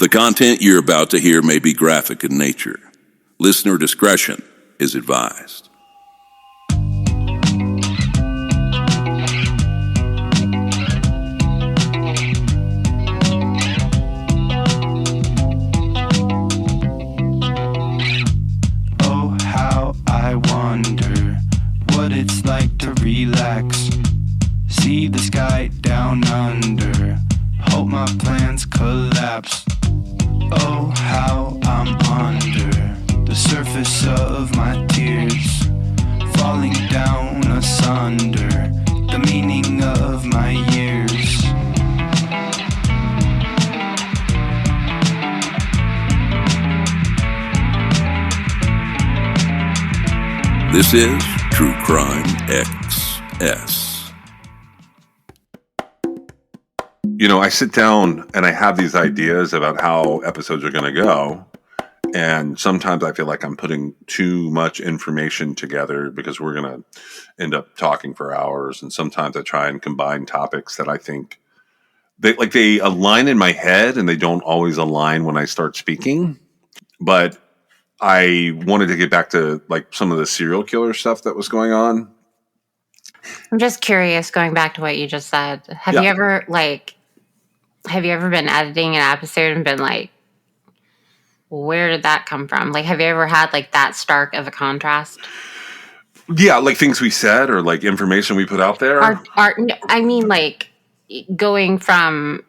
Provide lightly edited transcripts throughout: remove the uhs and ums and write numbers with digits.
The content you're about to hear may be graphic in nature. Listener discretion is advised. Oh, how I wonder what it's like to relax. See the sky down under. Hope my plans collapse. Oh, how I'm under the surface of my tears, falling down asunder the meaning of my years. This is True Crime XS. You know, I sit down and I have these ideas about how episodes are going to go. And sometimes I feel like I'm putting too much information together because we're going to end up talking for hours. And sometimes I try and combine topics that I think they align in my head and they don't always align when I start speaking. But I wanted to get back to like some of the serial killer stuff that was going on. I'm just curious, going back to what you just said. Have you ever been editing an episode and been like, where did that come from? Like, have you ever had like that stark of a contrast? Yeah, like things we said or like information we put out there. I mean, like going from,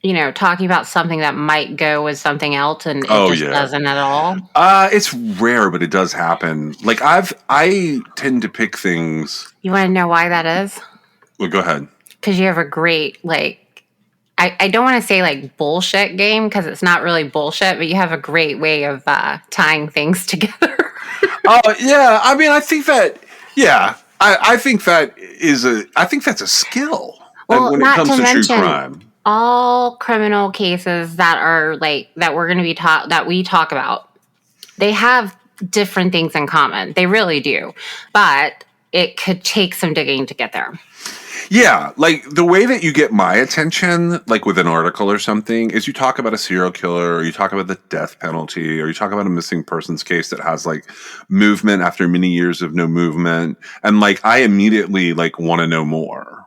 you know, talking about something that might go with something else and it doesn't at all. It's rare, but it does happen. Like I tend to pick things. You want to know why that is? Well, go ahead. Because you have a great, like, I don't want to say like bullshit game because it's not really bullshit, but you have a great way of tying things together. Yeah. I mean, I think that, I think that's a skill when it comes to true crime. All criminal cases that are like, that we're going to be that we talk about, they have different things in common. They really do. But it could take some digging to get there. Yeah, like the way that you get my attention, like with an article or something, is you talk about a serial killer, or you talk about the death penalty, or you talk about a missing persons case that has like movement after many years of no movement. And like, I immediately like want to know more.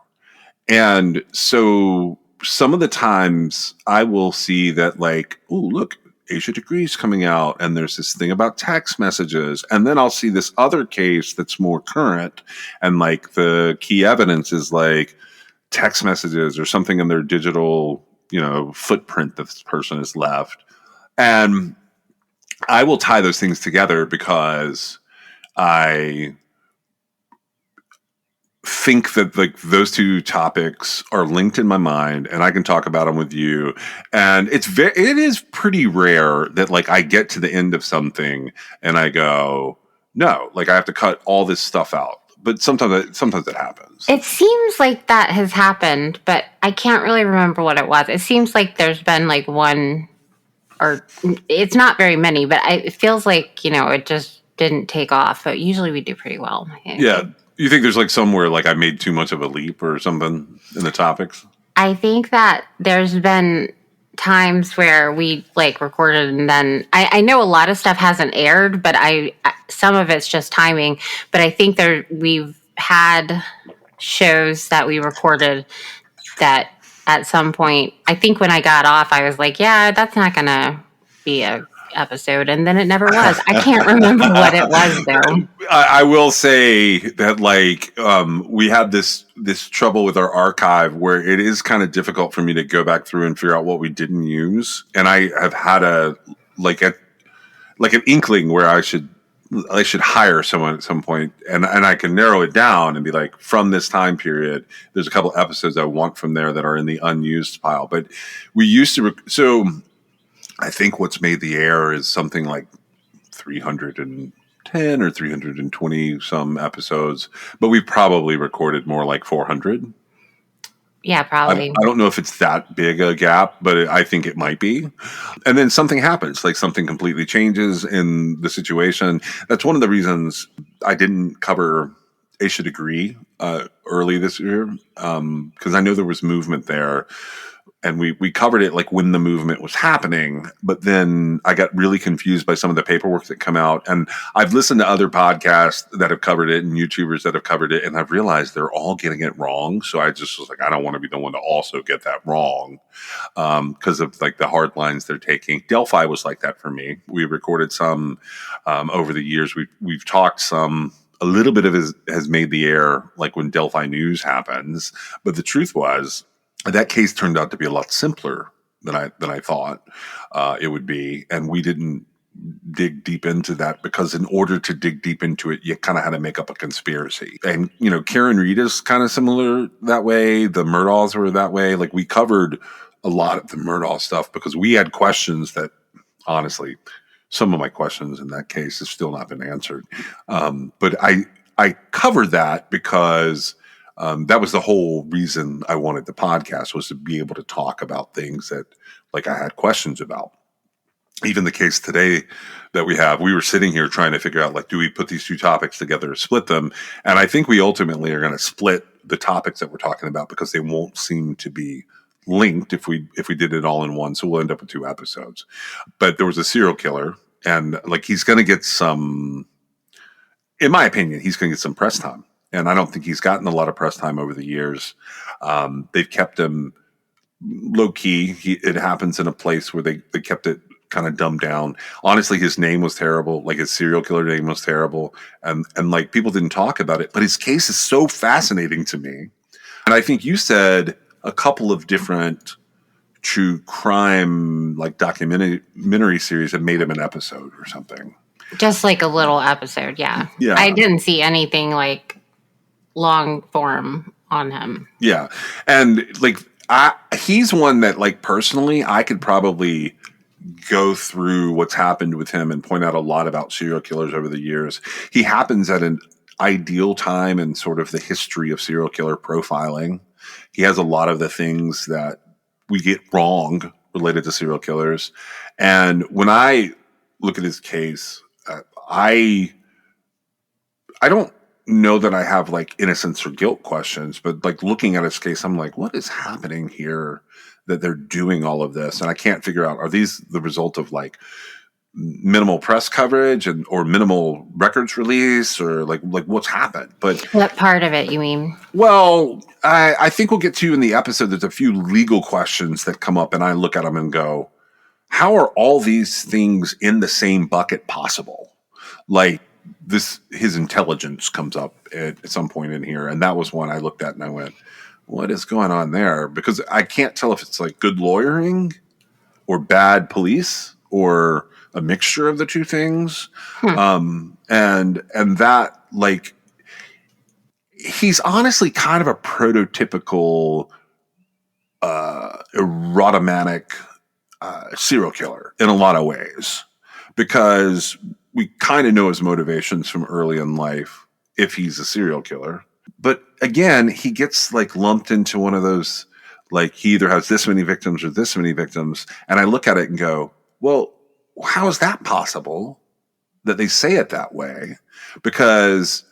And so some of the times I will see that like, oh, look, Asia Degrees coming out, and there's this thing about text messages, and then I'll see this other case that's more current, and like the key evidence is like text messages or something in their digital, you know, footprint that this person has left, and I will tie those things together because I think that like those two topics are linked in my mind and I can talk about them with you. And it is pretty rare that like I get to the end of something and I go, no, like I have to cut all this stuff out. But sometimes it happens. It seems like that has happened, but I can't really remember what it was. It seems like there's been like one, or it's not very many, but it feels like, you know, it just didn't take off. But usually we do pretty well. Yeah. You think there's like somewhere like I made too much of a leap or something in the topics? I think that there's been times where we like recorded and then I know a lot of stuff hasn't aired, but some of it's just timing. But I think we've had shows that we recorded that at some point, I think when I got off, I was like, yeah, that's not going to be a episode, and then it never was. I can't remember what it was though. I will say that like we had this trouble with our archive where it is kind of difficult for me to go back through and figure out what we didn't use, and I have had an inkling where I should hire someone at some point, and I can narrow it down and be like, from this time period, there's a couple episodes I want from there that are in the unused pile. But we used to so I think what's made the air is something like 310 or 320 some episodes, but we probably recorded more like 400. Yeah, probably. I don't know if it's that big a gap, but I think it might be. And then something happens, like something completely changes in the situation. That's one of the reasons I didn't cover Asia Degree early this year, because I know there was movement there. and we covered it like when the movement was happening, but then I got really confused by some of the paperwork that come out. And I've listened to other podcasts that have covered it and YouTubers that have covered it, and I've realized they're all getting it wrong. So I just was like, I don't want to be the one to also get that wrong because of like the hard lines they're taking. Delphi was like that for me. We recorded some over the years. We've talked some. A little bit of it has made the air, like when Delphi News happens. But the truth was, that case turned out to be a lot simpler than I thought it would be, and we didn't dig deep into that because in order to dig deep into it, you kind of had to make up a conspiracy. And Karen Reed is kind of similar that way. The Murdaughs were that way. Like we covered a lot of the Murdaugh stuff because we had questions that, honestly, some of my questions in that case have still not been answered. But I covered that because. That was the whole reason I wanted the podcast, was to be able to talk about things that like I had questions about. Even the case today that we were sitting here trying to figure out, like, do we put these two topics together or split them? And I think we ultimately are going to split the topics that we're talking about because they won't seem to be linked if we did it all in one. So we'll end up with 2 episodes. But there was a serial killer, and like he's going to get some, in my opinion, he's going to get some press time. And I don't think he's gotten a lot of press time over the years. They've kept him low key. It happens in a place where they kept it kind of dumbed down. Honestly, his name was terrible. Like his serial killer name was terrible. And like people didn't talk about it. But his case is so fascinating to me. And I think you said a couple of different true crime like documentary series have made him an episode or something. Just like a little episode, yeah. I didn't see anything like long form on him. Yeah. And like he's one that like personally I could probably go through what's happened with him and point out a lot about serial killers over the years. He happens at an ideal time in sort of the history of serial killer profiling. He has a lot of the things that we get wrong related to serial killers. And when I look at his case, I don't know that I have like innocence or guilt questions, but like looking at his case, I'm like, what is happening here that they're doing all of this? And I can't figure out, are these the result of like minimal press coverage or minimal records release or like what's happened? But what part of it you mean? Well, I think we'll get to in the episode. There's a few legal questions that come up and I look at them and go, how are all these things in the same bucket possible? Like, his intelligence comes up at some point in here. And that was one I looked at and I went, what is going on there? Because I can't tell if it's like good lawyering or bad police or a mixture of the two things. And that like, he's honestly kind of a prototypical, erotomanic, serial killer in a lot of ways, because we kind of know his motivations from early in life if he's a serial killer. But again, he gets like lumped into one of those, like he either has this many victims or this many victims. And I look at it and go, well, how is that possible that they say it that way? Because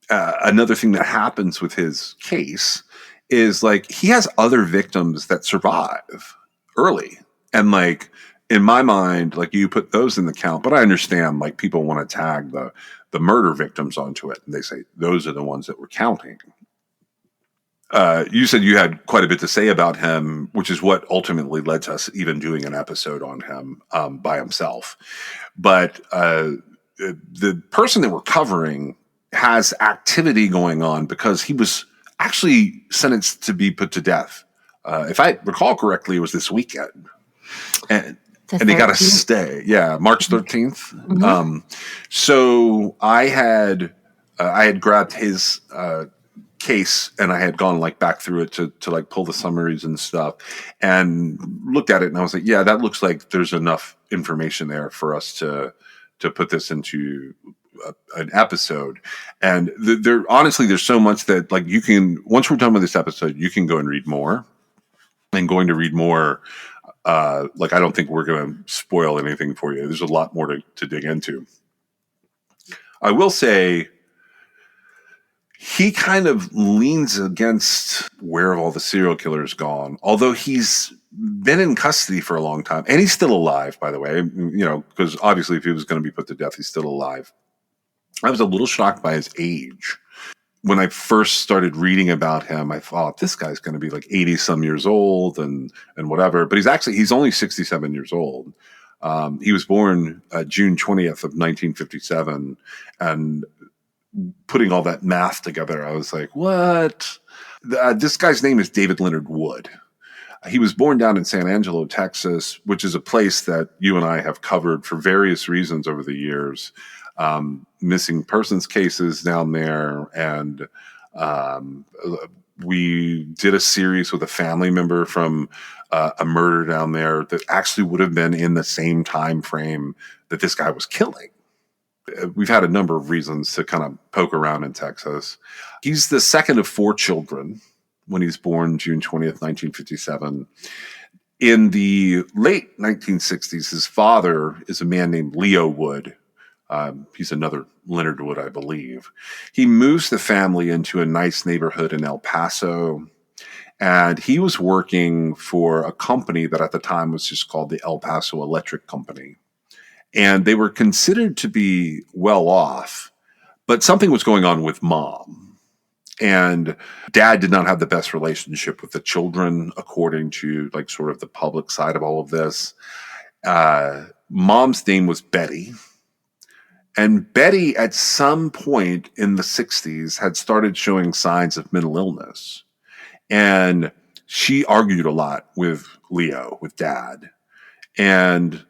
another thing that happens with his case is like he has other victims that survive early. And like, in my mind, like you put those in the count, but I understand like people want to tag the murder victims onto it. And they say, those are the ones that we're counting. You said you had quite a bit to say about him, which is what ultimately led to us even doing an episode on him by himself. But the person that we're covering has activity going on because he was actually sentenced to be put to death. If I recall correctly, it was this weekend. And he got a stay. Yeah, March 13th. Mm-hmm. So I had grabbed his case and I had gone like back through it to like pull the summaries and stuff and looked at it and I was like, yeah, that looks like there's enough information there for us to put this into an episode. And there honestly, there's so much that like you can, once we're done with this episode, you can go and read more. And going to read more, like I don't think we're going to spoil anything for you. There's a lot more to dig into. I will say he kind of leans against where have all the serial killers gone, although he's been in custody for a long time, and he's still alive, by the way, because obviously if he was going to be put to death, he's still alive. I was a little shocked by his age. When I first started reading about him, I thought this guy's going to be like 80 some years old and whatever, but he's only 67 years old. He was born June 20th of 1957, and putting all that math together, I was like, what? This guy's name is David Leonard Wood. He was born down in San Angelo, Texas, which is a place that you and I have covered for various reasons over the years. Missing persons cases down there. And we did a series with a family member from a murder down there that actually would have been in the same time frame that this guy was killing. We've had a number of reasons to kind of poke around in Texas. He's the second of 4 children when he's born June 20th, 1957. In the late 1960s, his father is a man named Leo Wood. He's another Leonard Wood, I believe. He moves the family into a nice neighborhood in El Paso, and he was working for a company that at the time was just called the El Paso Electric Company. And they were considered to be well off, but something was going on with mom. And dad did not have the best relationship with the children, according to like sort of the public side of all of this. Mom's name was Betty. And Betty, at some point in the 60s, had started showing signs of mental illness. And she argued a lot with Leo, with dad. And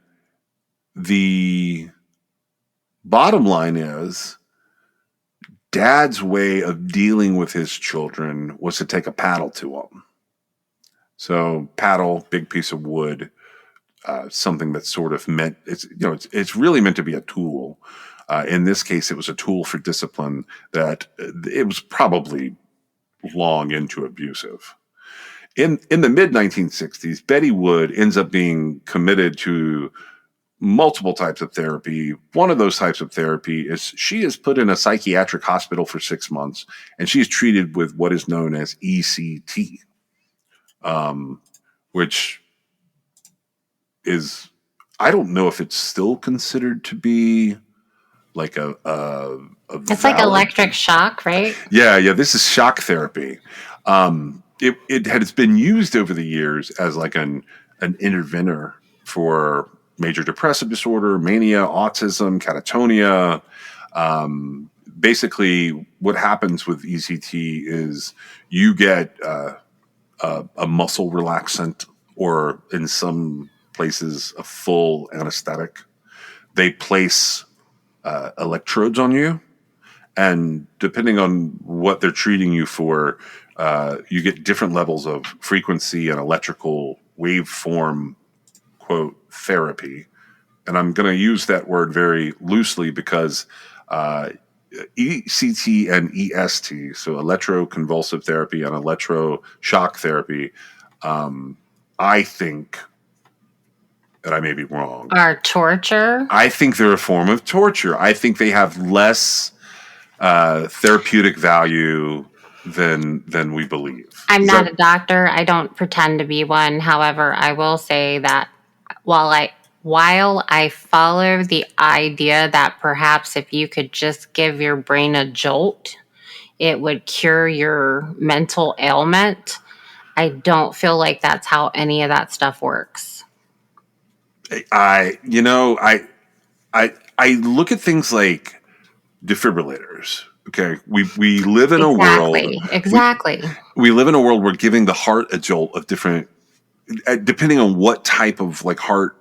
the bottom line is dad's way of dealing with his children was to take a paddle to them. So paddle, big piece of wood, something that's sort of meant, it's really meant to be a tool. In this case, it was a tool for discipline that it was probably long into abusive. In the mid 1960s, Betty Wood ends up being committed to multiple types of therapy. One of those types of therapy is she is put in a psychiatric hospital for 6 months, and she is treated with what is known as ECT, which is, I don't know if it's still considered to be like a it's like electric shock, right? Yeah. This is shock therapy. It has been used over the years as like an intervener for major depressive disorder, mania, autism, catatonia. Basically, what happens with ECT is you get a muscle relaxant, or in some places, a full anesthetic. They place electrodes on you, and depending on what they're treating you for, you get different levels of frequency and electrical waveform, quote, therapy. And I'm going to use that word very loosely because ECT and EST, so electroconvulsive therapy and electroshock therapy, I think, and I may be wrong, Are torture? I think they're a form of torture. I think they have less therapeutic value than we believe. I'm not a doctor. I don't pretend to be one. However, I will say that while I follow the idea that perhaps if you could just give your brain a jolt, it would cure your mental ailment, I don't feel like that's how any of that stuff works. I look at things like defibrillators. Okay, we live in a world. Exactly. We live in a world where giving the heart a jolt of different, depending on what type of like heart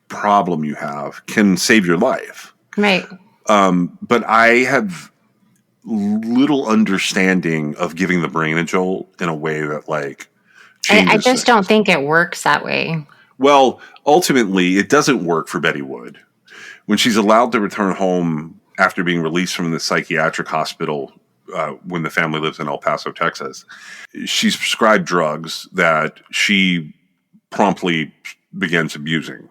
problem you have, can save your life. Right. But I have little understanding of giving the brain a jolt in a way that like changes I just don't think it works that way. Well, ultimately, it doesn't work for Betty Wood. When she's allowed to return home after being released from the psychiatric hospital when the family lives in El Paso, Texas, she's prescribed drugs that she promptly begins abusing.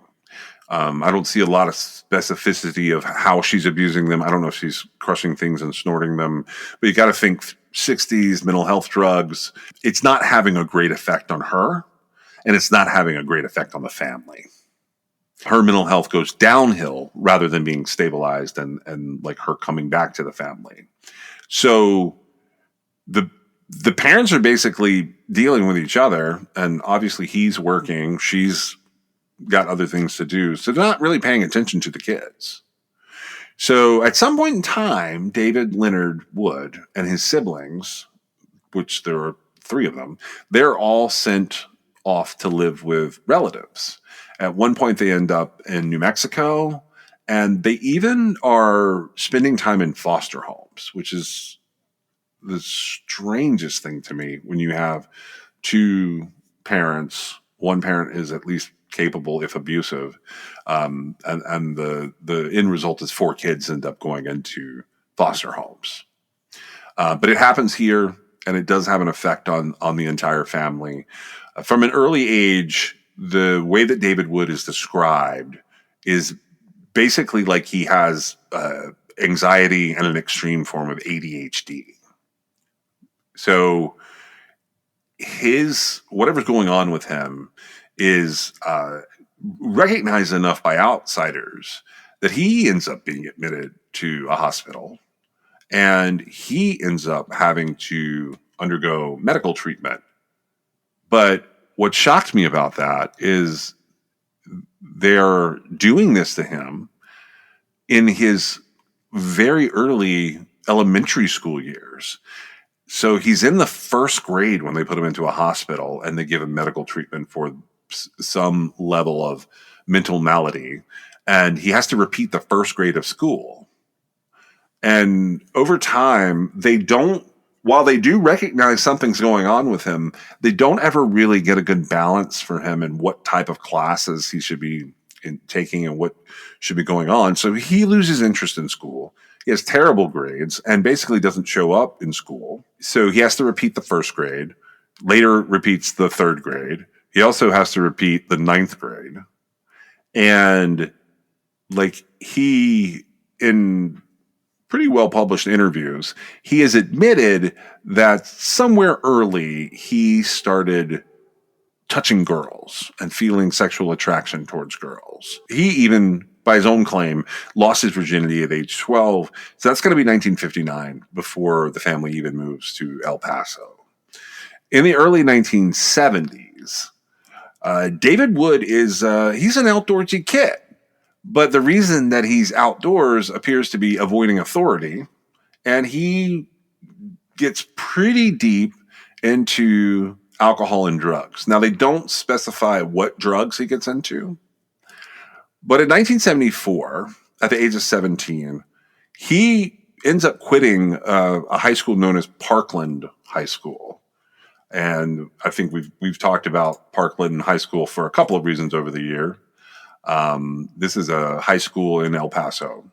I don't see a lot of specificity of how she's abusing them. I don't know if she's crushing things and snorting them, but you got to think 60s mental health drugs. It's not having a great effect on her, and it's not having a great effect on the family. Her mental health goes downhill rather than being stabilized and like her coming back to the family. So the parents are basically dealing with each other, and obviously he's working, she's got other things to do, so they're not really paying attention to the kids. So at some point in time, David Leonard Wood and his siblings, which there are 3 of them, they're all sent off to live with relatives. At one point, they end up in New Mexico, and they even are spending time in foster homes, which is the strangest thing to me when you have 2 parents. One parent is at least capable, if abusive, and the end result is 4 kids end up going into foster homes. But it happens here, and it does have an effect on the entire family. From an early age, the way that David Wood is described is basically like he has anxiety and an extreme form of ADHD. So whatever's going on with him is recognized enough by outsiders that he ends up being admitted to a hospital, and he ends up having to undergo medical treatment. But what shocked me about that is they're doing this to him in his very early elementary school years. So he's in the 1st grade when they put him into a hospital and they give him medical treatment for some level of mental malady. And he has to repeat the 1st grade of school. And over time, while they do recognize something's going on with him, they don't ever really get a good balance for him and what type of classes he should be taking and what should be going on. So he loses interest in school. He has terrible grades and basically doesn't show up in school. So he has to repeat the 1st grade, later repeats the 3rd grade. He also has to repeat the 9th grade. And like in pretty well published interviews, he has admitted that somewhere early he started touching girls and feeling sexual attraction towards girls. He even, by his own claim, lost his virginity at age 12. So that's going to be 1959 before the family even moves to El Paso. In the early 1970s, David Wood he's an outdoorsy kid. But the reason that he's outdoors appears to be avoiding authority, and he gets pretty deep into alcohol and drugs. Now, they don't specify what drugs he gets into, but in 1974, at the age of 17, he ends up quitting a high school known as Parkland High School. And I think we've talked about Parkland High School for a couple of reasons over the year. This is a high school in El Paso.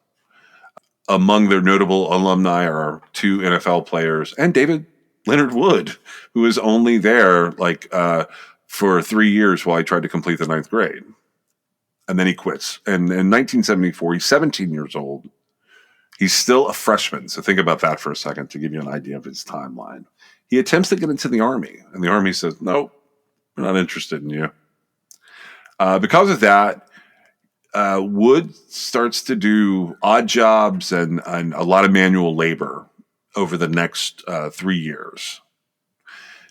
Among their notable alumni are 2 NFL players and David Leonard Wood, who was only there for 3 years while he tried to complete the 9th grade. And then he quits. And in 1974, he's 17 years old. He's still a freshman. So think about that for a second to give you an idea of his timeline. He attempts to get into the Army, and the Army says, "No, we're not interested in you." Because of that, Wood starts to do odd jobs and a lot of manual labor over the next 3 years.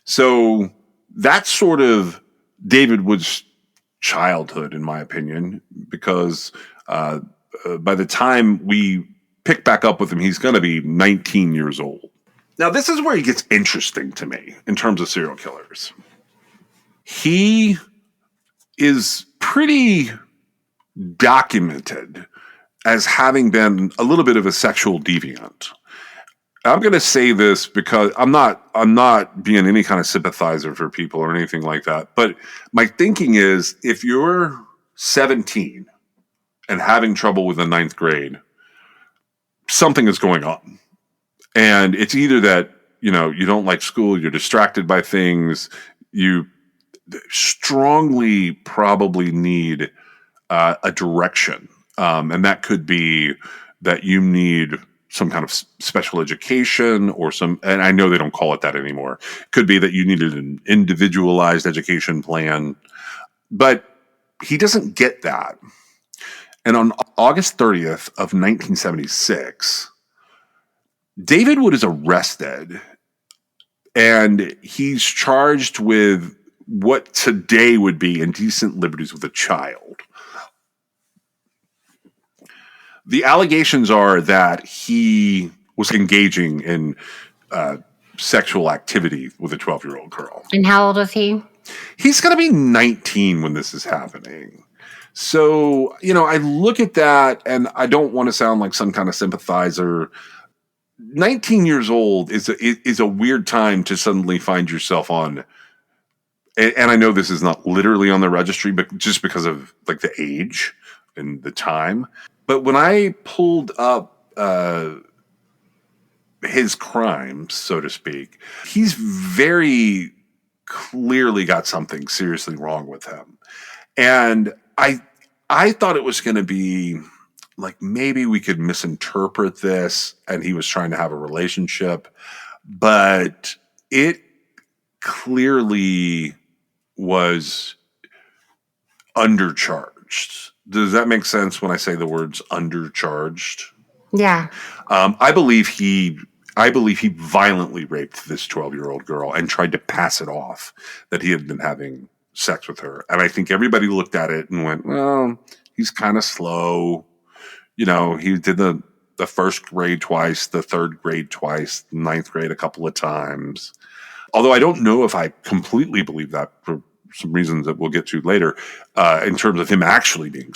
So that's sort of David Wood's childhood, in my opinion, because by the time we pick back up with him, he's going to be 19 years old. Now, this is where he gets interesting to me in terms of serial killers. He is pretty documented as having been a little bit of a sexual deviant. I'm going to say this because I'm not being any kind of sympathizer for people or anything like that. But my thinking is, if you're 17 and having trouble with the 9th grade, something is going on. And it's either that, you don't like school, you're distracted by things, you strongly probably need a direction. And that could be that you need some kind of special education or and I know they don't call it that anymore. It could be that you needed an individualized education plan, but he doesn't get that. And on August 30th of 1976, David Wood is arrested and he's charged with what today would be indecent liberties with a child. The allegations are that he was engaging in sexual activity with a 12-year-old girl. And how old is he? He's going to be 19 when this is happening. So, I look at that and I don't want to sound like some kind of sympathizer. 19 years old is a weird time to suddenly find yourself on. And I know this is not literally on the registry, but just because of like the age and the time. But when I pulled up his crimes, so to speak, he's very clearly got something seriously wrong with him. And I thought it was going to be like maybe we could misinterpret this and he was trying to have a relationship, but it clearly was undercharged. Does that make sense when I say the words undercharged? Yeah. I believe he violently raped this 12-year-old girl and tried to pass it off that he had been having sex with her. And I think everybody looked at it and went, well, he's kind of slow. He did the first grade twice, the third grade twice, ninth grade a couple of times. Although I don't know if I completely believe that for some reasons that we'll get to later, in terms of him actually being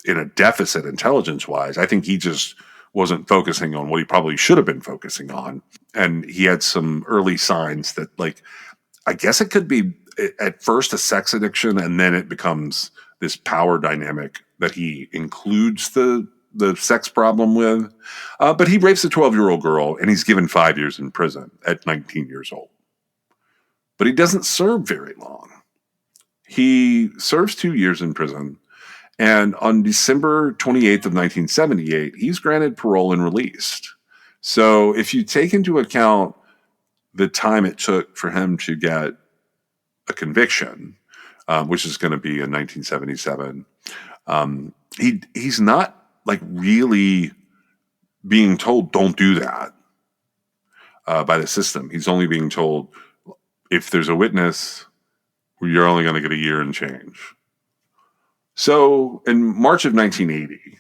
in a deficit intelligence-wise. I think he just wasn't focusing on what he probably should have been focusing on. And he had some early signs that, like, I guess it could be at first a sex addiction, and then it becomes this power dynamic that he includes the sex problem with. But he rapes a 12-year-old girl, and he's given 5 years in prison at 19 years old. But he doesn't serve very long. He serves 2 years in prison, and on December 28th of 1978, he's granted parole and released. So if you take into account the time it took for him to get a conviction, which is going to be in 1977, he's not like really being told don't do that by the system. He's only being told if there's a witness, you're only going to get a year and change. So in March of 1980,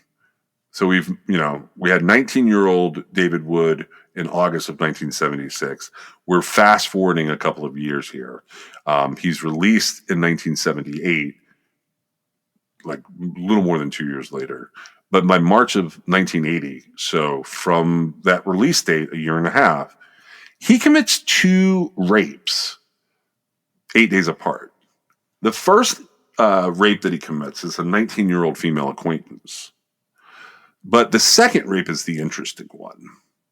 so we had 19-year-old David Wood in August of 1976. We're fast forwarding a couple of years here. He's released in 1978, like a little more than 2 years later. But by March of 1980, so from that release date, a year and a half, he commits 2 rapes 8 days apart. The first rape that he commits is a 19-year-old female acquaintance. But the second rape is the interesting one.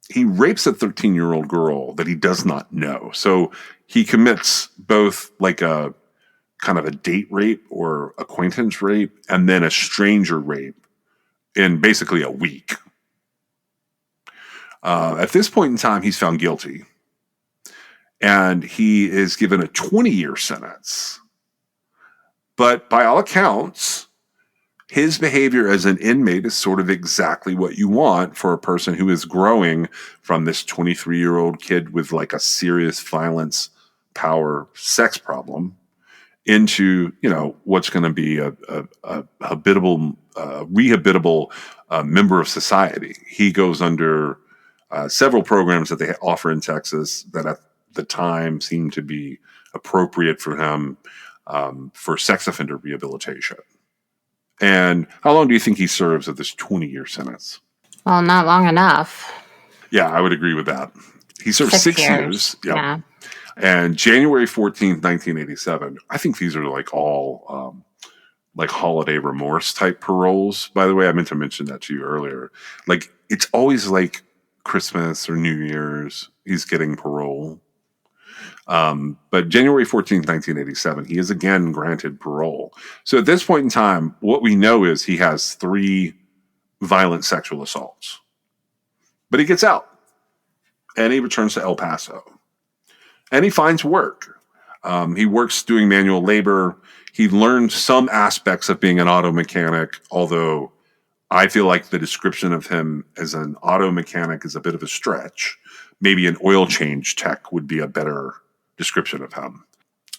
He rapes a 13-year-old girl that he does not know. So he commits both like a kind of a date rape or acquaintance rape and then a stranger rape in basically a week. At this point in time, he's found guilty. And he is given a 20-year sentence. But by all accounts, his behavior as an inmate is sort of exactly what you want for a person who is growing from this 23-year-old kid with like a serious violence, power, sex problem into, what's going to be a habitable, rehabilitable member of society. He goes under several programs that they offer in Texas that at the time seemed to be appropriate for him for sex offender rehabilitation. And how long do you think he serves of this 20-year sentence? Well, not long enough. Yeah, I would agree with that. He served 6 years. Yep. Yeah. And January 14th, 1987, I think these are like all like holiday remorse type paroles. By the way, I meant to mention that to you earlier. Like, it's always like Christmas or New Year's, he's getting parole. But January 14th, 1987, he is again granted parole. So at this point in time, what we know is he has 3 violent sexual assaults. But he gets out and he returns to El Paso. And he finds work. He works doing manual labor. He learned some aspects of being an auto mechanic, although I feel like the description of him as an auto mechanic is a bit of a stretch. Maybe an oil change tech would be a better description of him.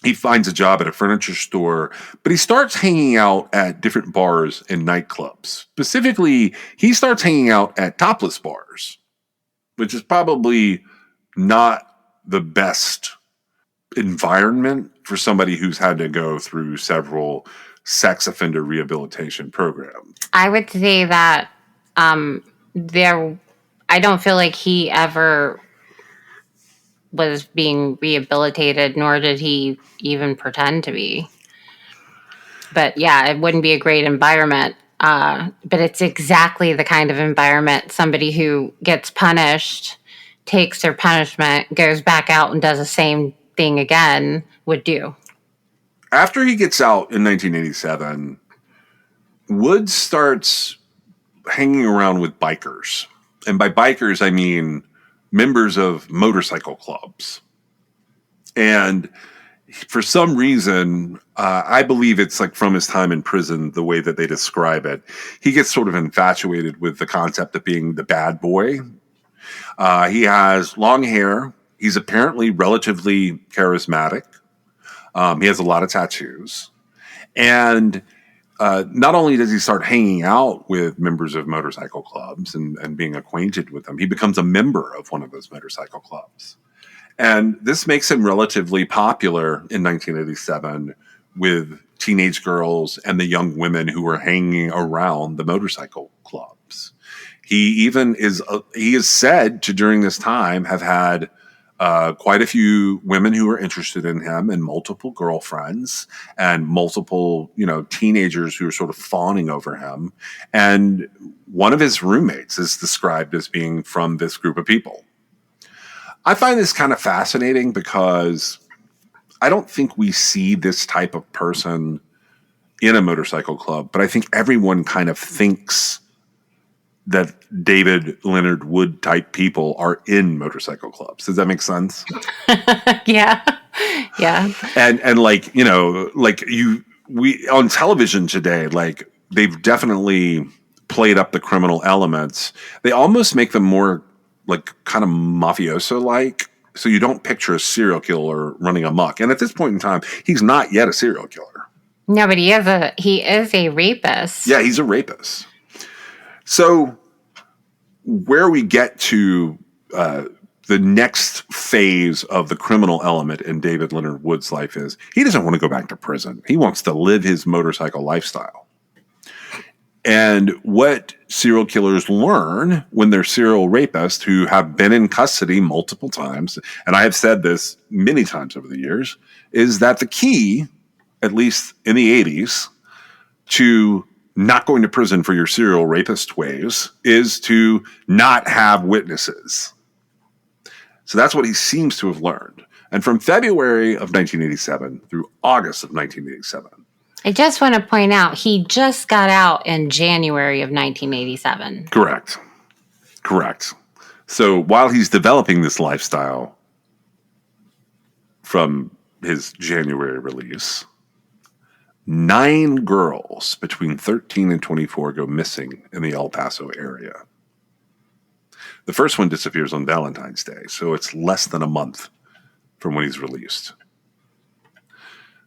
He finds a job at a furniture store, but he starts hanging out at different bars and nightclubs. Specifically, he starts hanging out at topless bars, which is probably not the best environment for somebody who's had to go through several sex offender rehabilitation programs. I would say that I don't feel like he ever was being rehabilitated, nor did he even pretend to be. But yeah, it wouldn't be a great environment. But it's exactly the kind of environment somebody who gets punished, takes their punishment, goes back out and does the same thing again would do. After he gets out in 1987, Woods starts hanging around with bikers. And by bikers, I mean members of motorcycle clubs. And for some reason, I believe it's like from his time in prison, the way that they describe it, he gets sort of infatuated with the concept of being the bad boy. He has long hair. He's apparently relatively charismatic. He has a lot of tattoos. And not only does he start hanging out with members of motorcycle clubs and being acquainted with them, he becomes a member of one of those motorcycle clubs. And this makes him relatively popular in 1987 with teenage girls and the young women who are hanging around the motorcycle clubs. He is said to, during this time, have had quite a few women who are interested in him and multiple girlfriends and multiple, teenagers who are sort of fawning over him. And one of his roommates is described as being from this group of people. I find this kind of fascinating because I don't think we see this type of person in a motorcycle club, but I think everyone kind of thinks that David Leonard Wood type people are in motorcycle clubs. Does that make sense? Yeah. Yeah. And we on television today, like they've definitely played up the criminal elements. They almost make them more like kind of mafioso like. So you don't picture a serial killer running amok. And at this point in time, he's not yet a serial killer. No, but he is a rapist. Yeah, he's a rapist. So where we get to the next phase of the criminal element in David Leonard Wood's life is he doesn't want to go back to prison. He wants to live his motorcycle lifestyle. And what serial killers learn when they're serial rapists who have been in custody multiple times, and I have said this many times over the years, is that the key, at least in the 80s, to not going to prison for your serial rapist ways is to not have witnesses. So that's what he seems to have learned. And from February of 1987 through August of 1987. I just want to point out, he just got out in January of 1987. Correct. So while he's developing this lifestyle from his January release, 9 girls between 13 and 24 go missing in the El Paso area. The first one disappears on Valentine's Day, so it's less than a month from when he's released.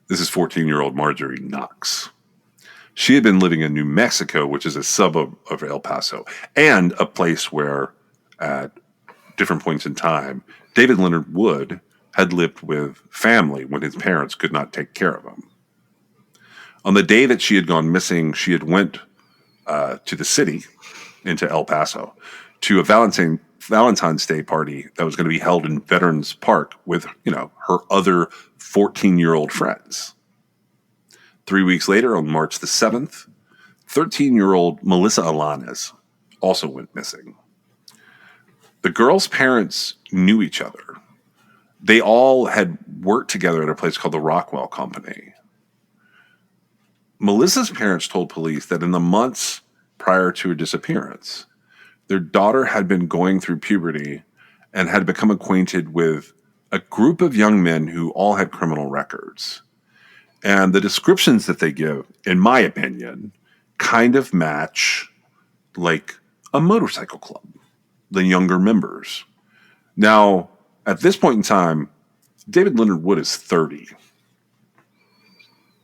This is 14-year-old Marjorie Knox. She had been living in New Mexico, which is a suburb of El Paso, and a place where, at different points in time, David Leonard Wood had lived with family when his parents could not take care of him. On the day that she had gone missing, she had went to the city, into El Paso, to a Valentine's Day party that was going to be held in Veterans Park with, her other 14-year-old friends. 3 weeks later, on March the 7th, 13-year-old Melissa Alanes also went missing. The girls' parents knew each other. they all had worked together at a place called the Rockwell Company. Melissa's parents told police that in the months prior to her disappearance, their daughter had been going through puberty and had become acquainted with a group of young men who all had criminal records. And the descriptions that they give, in my opinion, kind of match like a motorcycle club, the younger members. Now, at this point in time, David Leonard Wood is 30.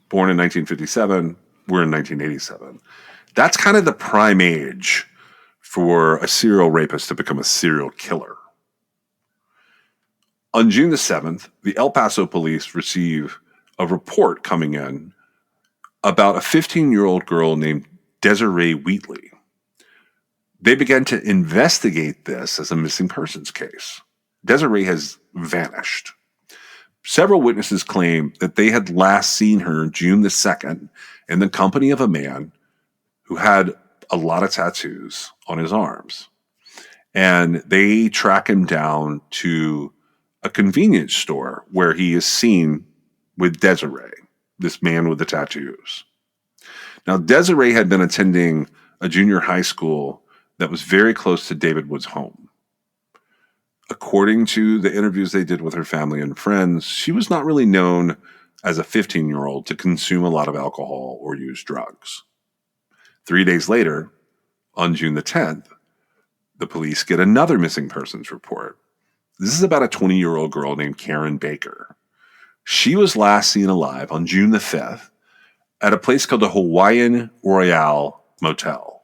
Born in 1957, we're in 1987. That's kind of the prime age for a serial rapist to become a serial killer. On June the 7th, the El Paso police receive a report coming in about a 15-year-old girl named Desiree Wheatley. They began to investigate this as a missing persons case. Desiree has vanished. Several witnesses claim that they had last seen her June the 2nd in the company of a man who had a lot of tattoos on his arms. And they track him down to a convenience store where he is seen with Desiree, this man with the tattoos. Now, Desiree had been attending a junior high school that was very close to David Wood's home. According to the interviews they did with her family and friends, she was not really known as a 15-year-old to consume a lot of alcohol or use drugs. 3 days later, on June the 10th, the police get another missing persons report. This is about a 20-year-old girl named Karen Baker. She was last seen alive on June the 5th at a place called the Hawaiian Royale Motel,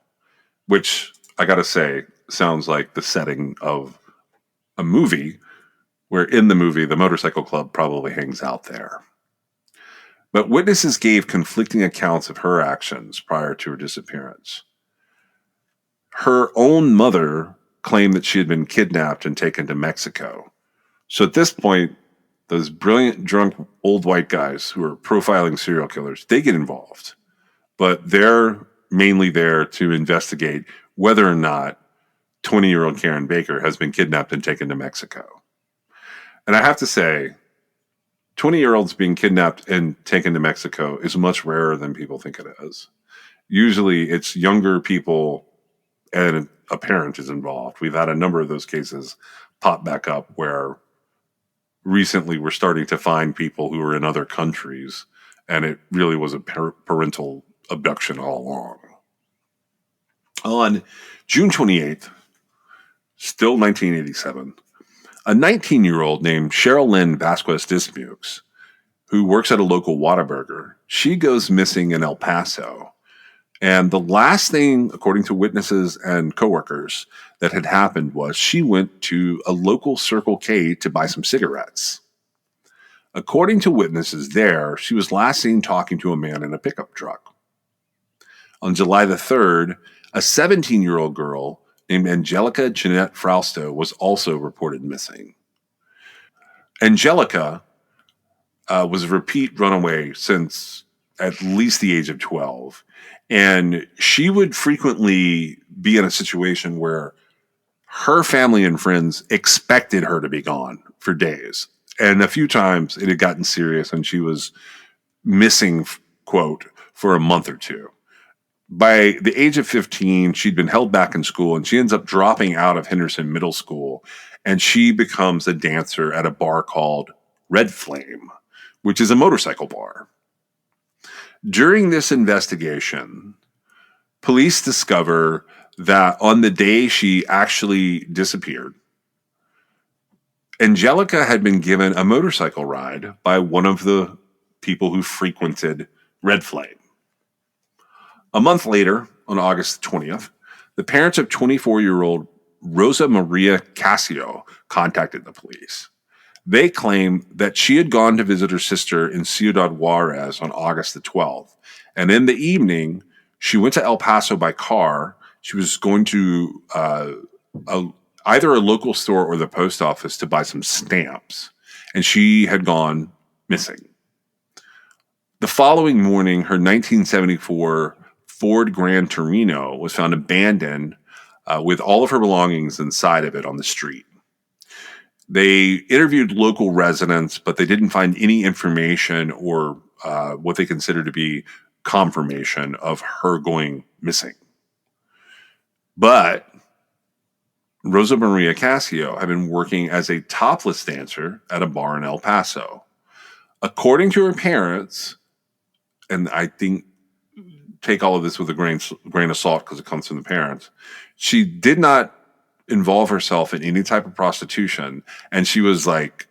which, I gotta say, sounds like the setting of a movie where in the movie the motorcycle club probably hangs out there. But witnesses gave conflicting accounts of her actions prior to her disappearance. Her own mother claimed that she had been kidnapped and taken to Mexico. So at this point, those brilliant, drunk, old white guys who are profiling serial killers, they get involved. But they're mainly there to investigate whether or not 20-year-old Karen Baker has been kidnapped and taken to Mexico. And I have to say, 20-year-olds being kidnapped and taken to Mexico is much rarer than people think it is. Usually it's younger people and a parent is involved. We've had a number of those cases pop back up where recently we're starting to find people who are in other countries and it really was a parental abduction all along. On June 28th, still 1987, a 19-year-old named Cheryl Lynn Vasquez Dismukes, who works at a local Whataburger, she goes missing in El Paso. And the last thing, according to witnesses and coworkers, that had happened was she went to a local Circle K to buy some cigarettes. According to witnesses there, she was last seen talking to a man in a pickup truck. On July the 3rd, a 17-year-old girl named Angelica Jeanette Frausto was also reported missing. Angelica was a repeat runaway since at least the age of 12. And she would frequently be in a situation where her family and friends expected her to be gone for days. And a few times it had gotten serious and she was missing, quote, for a month or two. By the age of 15, she'd been held back in school and she ends up dropping out of Henderson Middle School. And she becomes a dancer at a bar called Red Flame, which is a motorcycle bar. During this investigation, police discover that on the day she actually disappeared, Angelica had been given a motorcycle ride by one of the people who frequented Red Flame. A month later, on August 20th, the parents of 24-year-old Rosa Maria Casio contacted the police. They claim that she had gone to visit her sister in Ciudad Juarez on August the 12th. And in the evening, she went to El Paso by car. She was going to either a local store or the post office to buy some stamps. And she had gone missing. The following morning, her 1974 Ford Grand Torino was found abandoned with all of her belongings inside of it on the street. They interviewed local residents, but they didn't find any information or what they consider to be confirmation of her going missing. But Rosa Maria Cascio had been working as a topless dancer at a bar in El Paso. According to her parents, and I think take all of this with a grain of salt because it comes from the parents, she did not involve herself in any type of prostitution, and she was like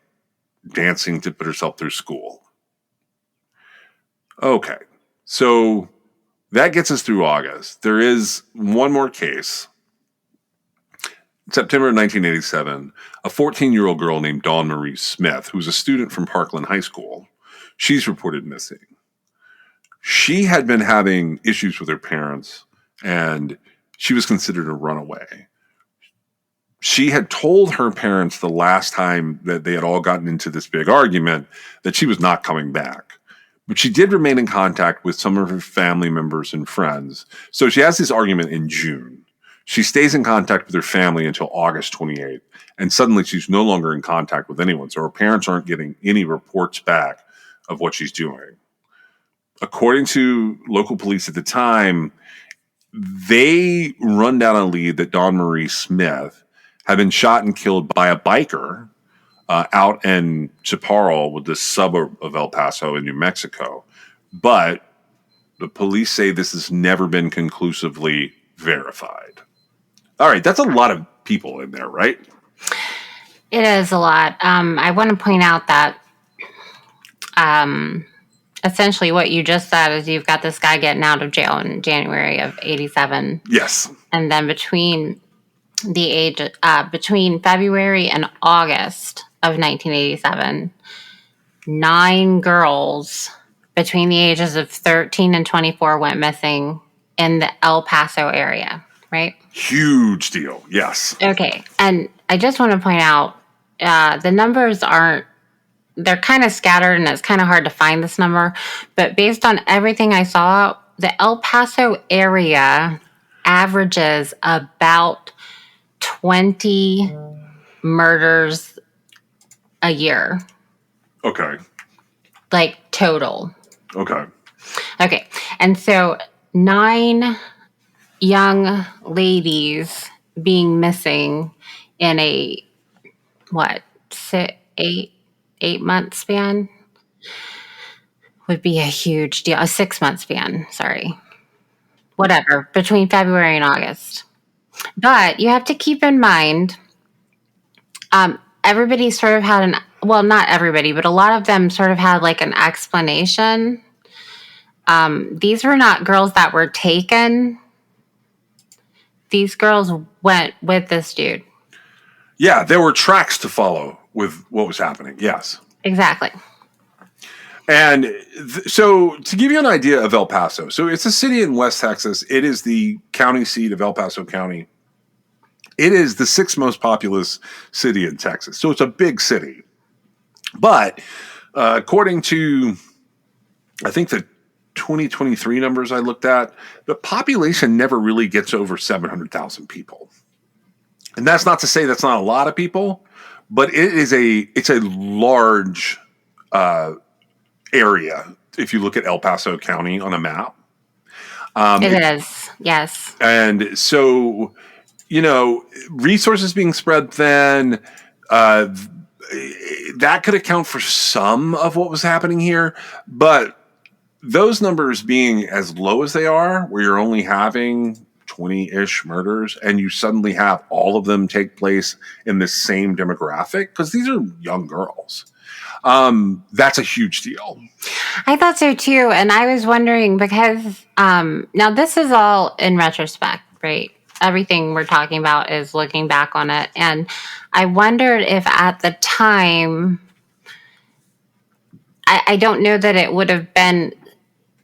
dancing to put herself through school. Okay, so that gets us through August. There is one more case. September 1987, a 14-year-old girl named Dawn Marie Smith, who's a student from Parkland High School, she's reported missing. She had been having issues with her parents, and she was considered a runaway. She had told her parents the last time that they had all gotten into this big argument that she was not coming back. But she did remain in contact with some of her family members and friends. So she has this argument in June. She stays in contact with her family until August 28th. And suddenly she's no longer in contact with anyone. So her parents aren't getting any reports back of what she's doing. According to local police at the time, they run down a lead that Dawn Marie Smith had been shot and killed by a biker out in Chaparral, with the suburb of El Paso in New Mexico. But the police say this has never been conclusively verified. All right, that's a lot of people in there, right? It is a lot. I want to point out that essentially what you just said is you've got this guy getting out of jail in January of 87. Yes. And then between February and August of 1987, 9 girls between the ages of 13 and 24 went missing in the El Paso area, right? Huge deal. Yes. Okay. And I just want to point out the numbers they're kind of scattered, and it's kind of hard to find this number. But based on everything I saw, the El Paso area averages about 20 murders a year. Okay. Like total. Okay. Okay. And so 9 young ladies being missing in a, 8-month span would be a huge deal. A 6-month span, sorry. Whatever, between February and August. But you have to keep in mind, everybody sort of had not everybody, but a lot of them sort of had like an explanation. These were not girls that were taken. These girls went with this dude. Yeah, there were tracks to follow with what was happening. Yes. Exactly. And so to give you an idea of El Paso, so it's a city in West Texas. It is the county seat of El Paso County. It is the 6th most populous city in Texas. So it's a big city. But according to, I think the 2023 numbers I looked at, the population never really gets over 700,000 people. And that's not to say that's not a lot of people, but it's a large area if you look at El Paso County on a map. It is, yes. And so, resources being spread thin, that could account for some of what was happening here. But those numbers being as low as they are, where you're only having 20-ish murders, and you suddenly have all of them take place in the same demographic, because these are young girls. That's a huge deal. I thought so too. And I was wondering because now this is all in retrospect, right? Everything we're talking about is looking back on it. And I wondered if at the time, I don't know that it would have been,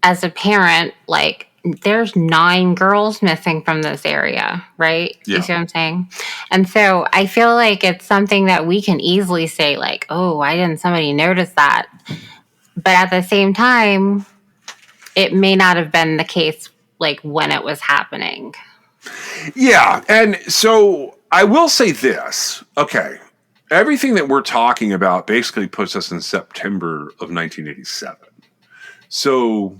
as a parent, like, there's 9 girls missing from this area, right? Yeah. You see what I'm saying? And so I feel like it's something that we can easily say, like, oh, why didn't somebody notice that? But at the same time, it may not have been the case, like, when it was happening. Yeah. And so I will say this. Okay. everything that we're talking about basically puts us in September of 1987. So,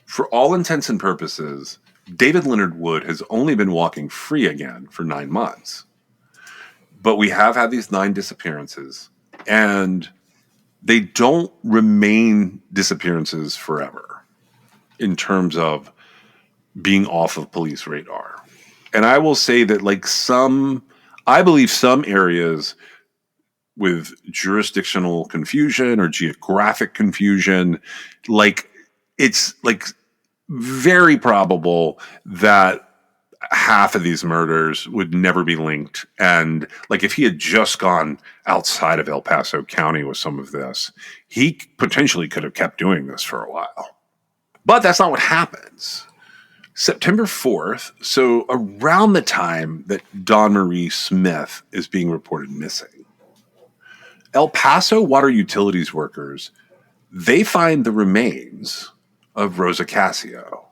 for all intents and purposes, David Leonard Wood has only been walking free again for 9 months. But we have had these 9 disappearances, and they don't remain disappearances forever in terms of being off of police radar. And I will say that, like, I believe some areas with jurisdictional confusion or geographic confusion, like, it's like very probable that half of these murders would never be linked. And like, if he had just gone outside of El Paso County with some of this, he potentially could have kept doing this for a while. But that's not what happens. September 4th, so around the time that Dawn Marie Smith is being reported missing, El Paso water utilities workers, they find the remains of Rosa Casio.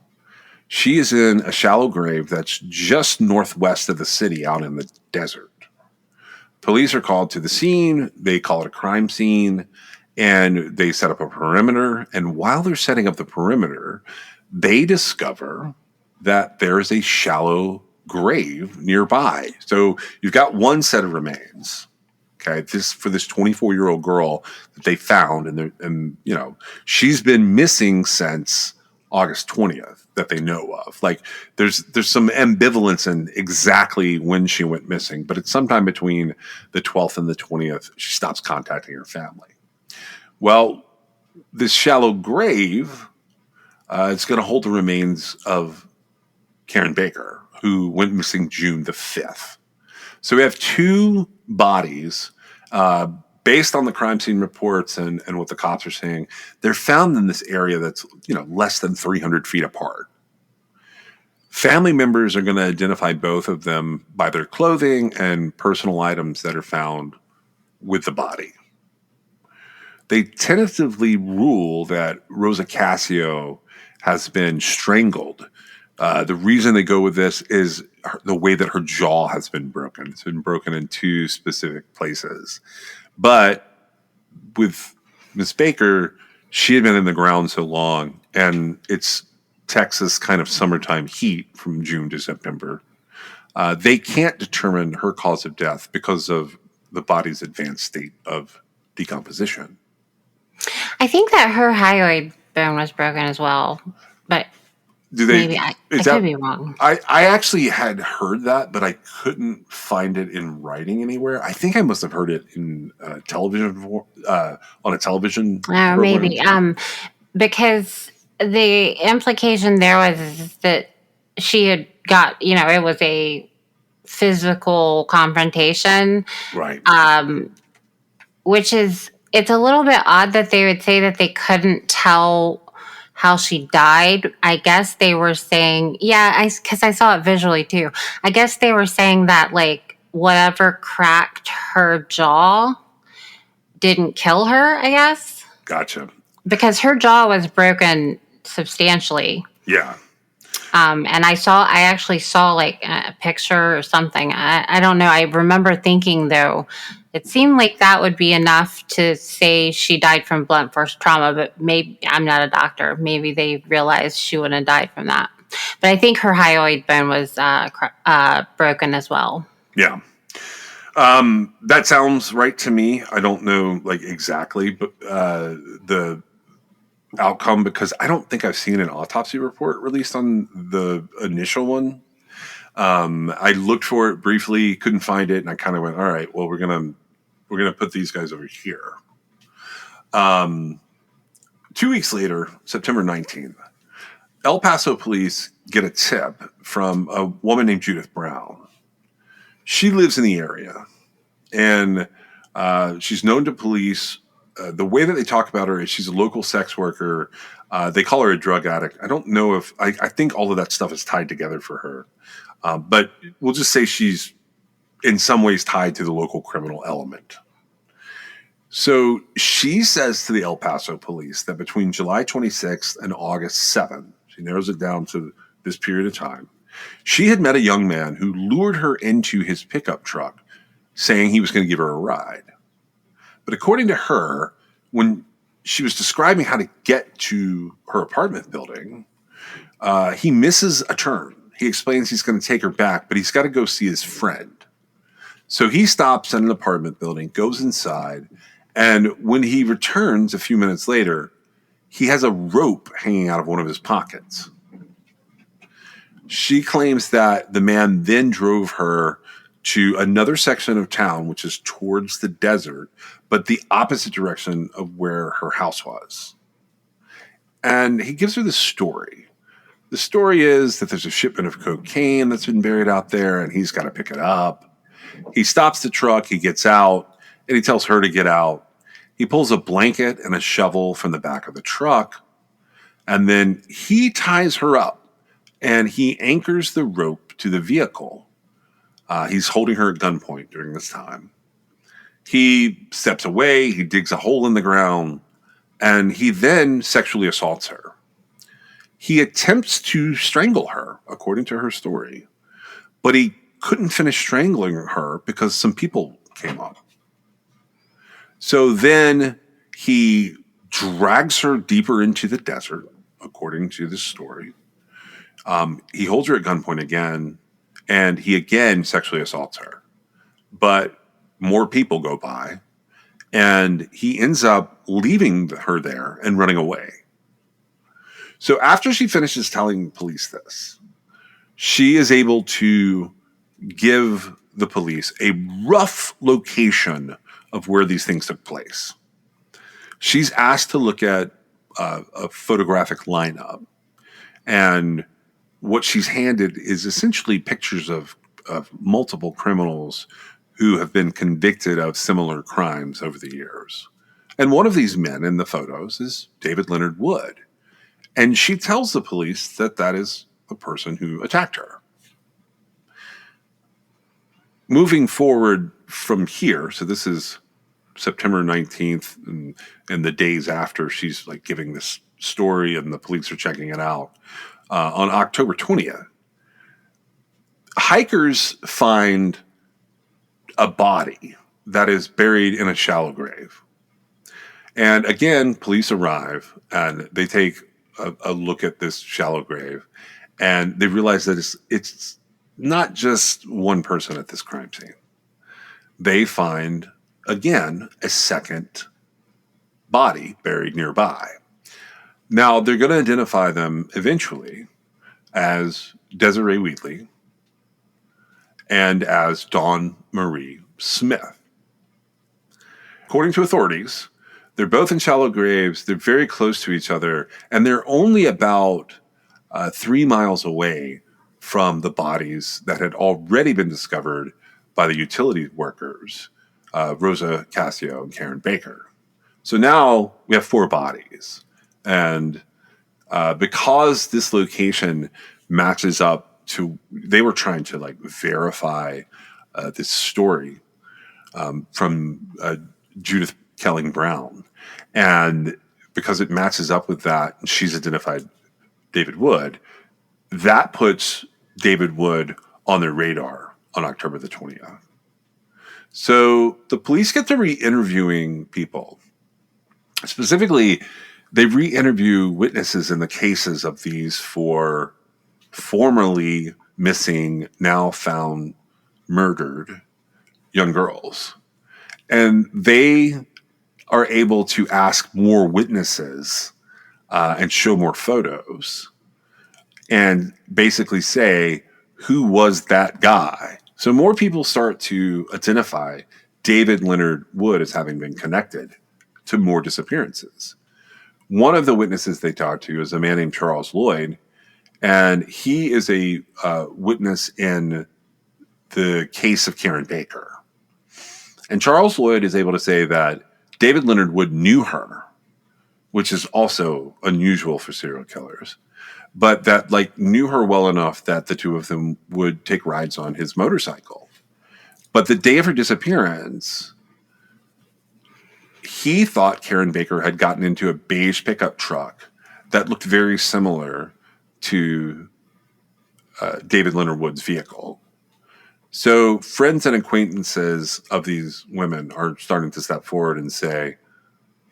She is in a shallow grave that's just northwest of the city out in the desert. Police are called to the scene. They call it a crime scene, and they set up a perimeter. And while they're setting up the perimeter, they discover that there's a shallow grave nearby. So you've got one set of remains. Okay, this for this 24-year-old girl that they found, and you know, she's been missing since August 20th that they know of. Like, there's some ambivalence in exactly when she went missing, but it's sometime between the 12th and the 20th she stops contacting her family. Well, this shallow grave, it's going to hold the remains of Karen Baker, who went missing June the 5th. So we have 2 bodies, based on the crime scene reports and what the cops are saying. They're found in this area that's, you know, less than 300 feet apart. Family members are going to identify both of them by their clothing and personal items that are found with the body. They tentatively rule that Rosa Casio has been strangled. The reason they go with this is the way that her jaw has been broken. It's been broken in 2 specific places. But with Miss Baker, she had been in the ground so long, and it's Texas kind of summertime heat from June to September. They can't determine her cause of death because of the body's advanced state of decomposition. I think that her hyoid bone was broken as well, but maybe I could be wrong. I actually had heard that, but I couldn't find it in writing anywhere. I think I must have heard it in television on a television. Maybe because the implication there was that she had got, you know, it was a physical confrontation, right? Which is, it's a little bit odd that they would say that they couldn't tell how she died. I guess they were saying, because I saw it visually too. I guess they were saying that, like, whatever cracked her jaw didn't kill her, I guess. Gotcha. Because her jaw was broken substantially. Yeah. And I actually saw like a picture or something. I don't know. I remember thinking, though, it seemed like that would be enough to say she died from blunt force trauma, but maybe, I'm not a doctor. Maybe they realized she wouldn't have died from that. But I think her hyoid bone was broken as well. Yeah. That sounds right to me. I don't know, like, exactly, but the outcome, because I don't think I've seen an autopsy report released on the initial one. I looked for it briefly, couldn't find it, and I kind of went, all right, well, we're gonna put these guys over here. 2 weeks later, September 19th, El Paso police get a tip from a woman named Judith Brown. She lives in the area, and she's known to police. The way that they talk about her is she's a local sex worker. They call her a drug addict. I don't know if I think all of that stuff is tied together for her. But we'll just say she's in some ways tied to the local criminal element. So she says to the El Paso police that between July 26th and August 7th, she narrows it down to this period of time, she had met a young man who lured her into his pickup truck saying he was going to give her a ride. But according to her, when she was describing how to get to her apartment building, he misses a turn. He explains he's going to take her back, but he's got to go see his friend. So he stops at an apartment building, goes inside, and when he returns a few minutes later, he has a rope hanging out of one of his pockets. She claims that the man then drove her to another section of town, which is towards the desert, but the opposite direction of where her house was. And he gives her this story. The story is that there's a shipment of cocaine that's been buried out there, and he's got to pick it up. He stops the truck, he gets out, and he tells her to get out. He pulls a blanket and a shovel from the back of the truck, and then he ties her up, and he anchors the rope to the vehicle. He's holding her at gunpoint during this time. He steps away, he digs a hole in the ground, and he then sexually assaults her. He attempts to strangle her, according to her story, but he couldn't finish strangling her because some people came up. So then he drags her deeper into the desert, according to the story. He holds her at gunpoint again, and he again sexually assaults her. But more people go by, and he ends up leaving her there and running away. So after she finishes telling police this, she is able to give the police a rough location of where these things took place. She's asked to look at a photographic lineup, and what she's handed is essentially pictures of multiple criminals who have been convicted of similar crimes over the years. And one of these men in the photos is David Leonard Wood. And she tells the police that that is the person who attacked her. Moving forward from here, so this is September 19th and the days after she's like giving this story and the police are checking it out. On October 20th, hikers find a body that is buried in a shallow grave. And again, police arrive and they take a look at this shallow grave, and they realize that it's not just one person at this crime scene. They find, again, a second body buried nearby. Now, they're going to identify them eventually as Desiree Wheatley and as Dawn Marie Smith. According to authorities, they're both in shallow graves, they're very close to each other, and they're only about 3 miles away from the bodies that had already been discovered by the utility workers, Rosa Cassio and Karen Baker. So now we have 4 bodies. And because this location matches up to, they were trying to like verify this story from Judith Kelling Brown. And because it matches up with that, she's identified David Wood. That puts David Wood on their radar on October the 20th. So the police get to re-interviewing people. Specifically, they re-interview witnesses in the cases of these 4 formerly missing, now found, murdered young girls. And they are able to ask more witnesses and show more photos and basically say, who was that guy? So more people start to identify David Leonard Wood as having been connected to more disappearances. One of the witnesses they talked to is a man named Charles Lloyd, and he is a witness in the case of Karen Baker. And Charles Lloyd is able to say that David Leonard Wood knew her, which is also unusual for serial killers, but that like knew her well enough that the two of them would take rides on his motorcycle. But the day of her disappearance, he thought Karen Baker had gotten into a beige pickup truck that looked very similar to David Leonard Wood's vehicle. So friends and acquaintances of these women are starting to step forward and say,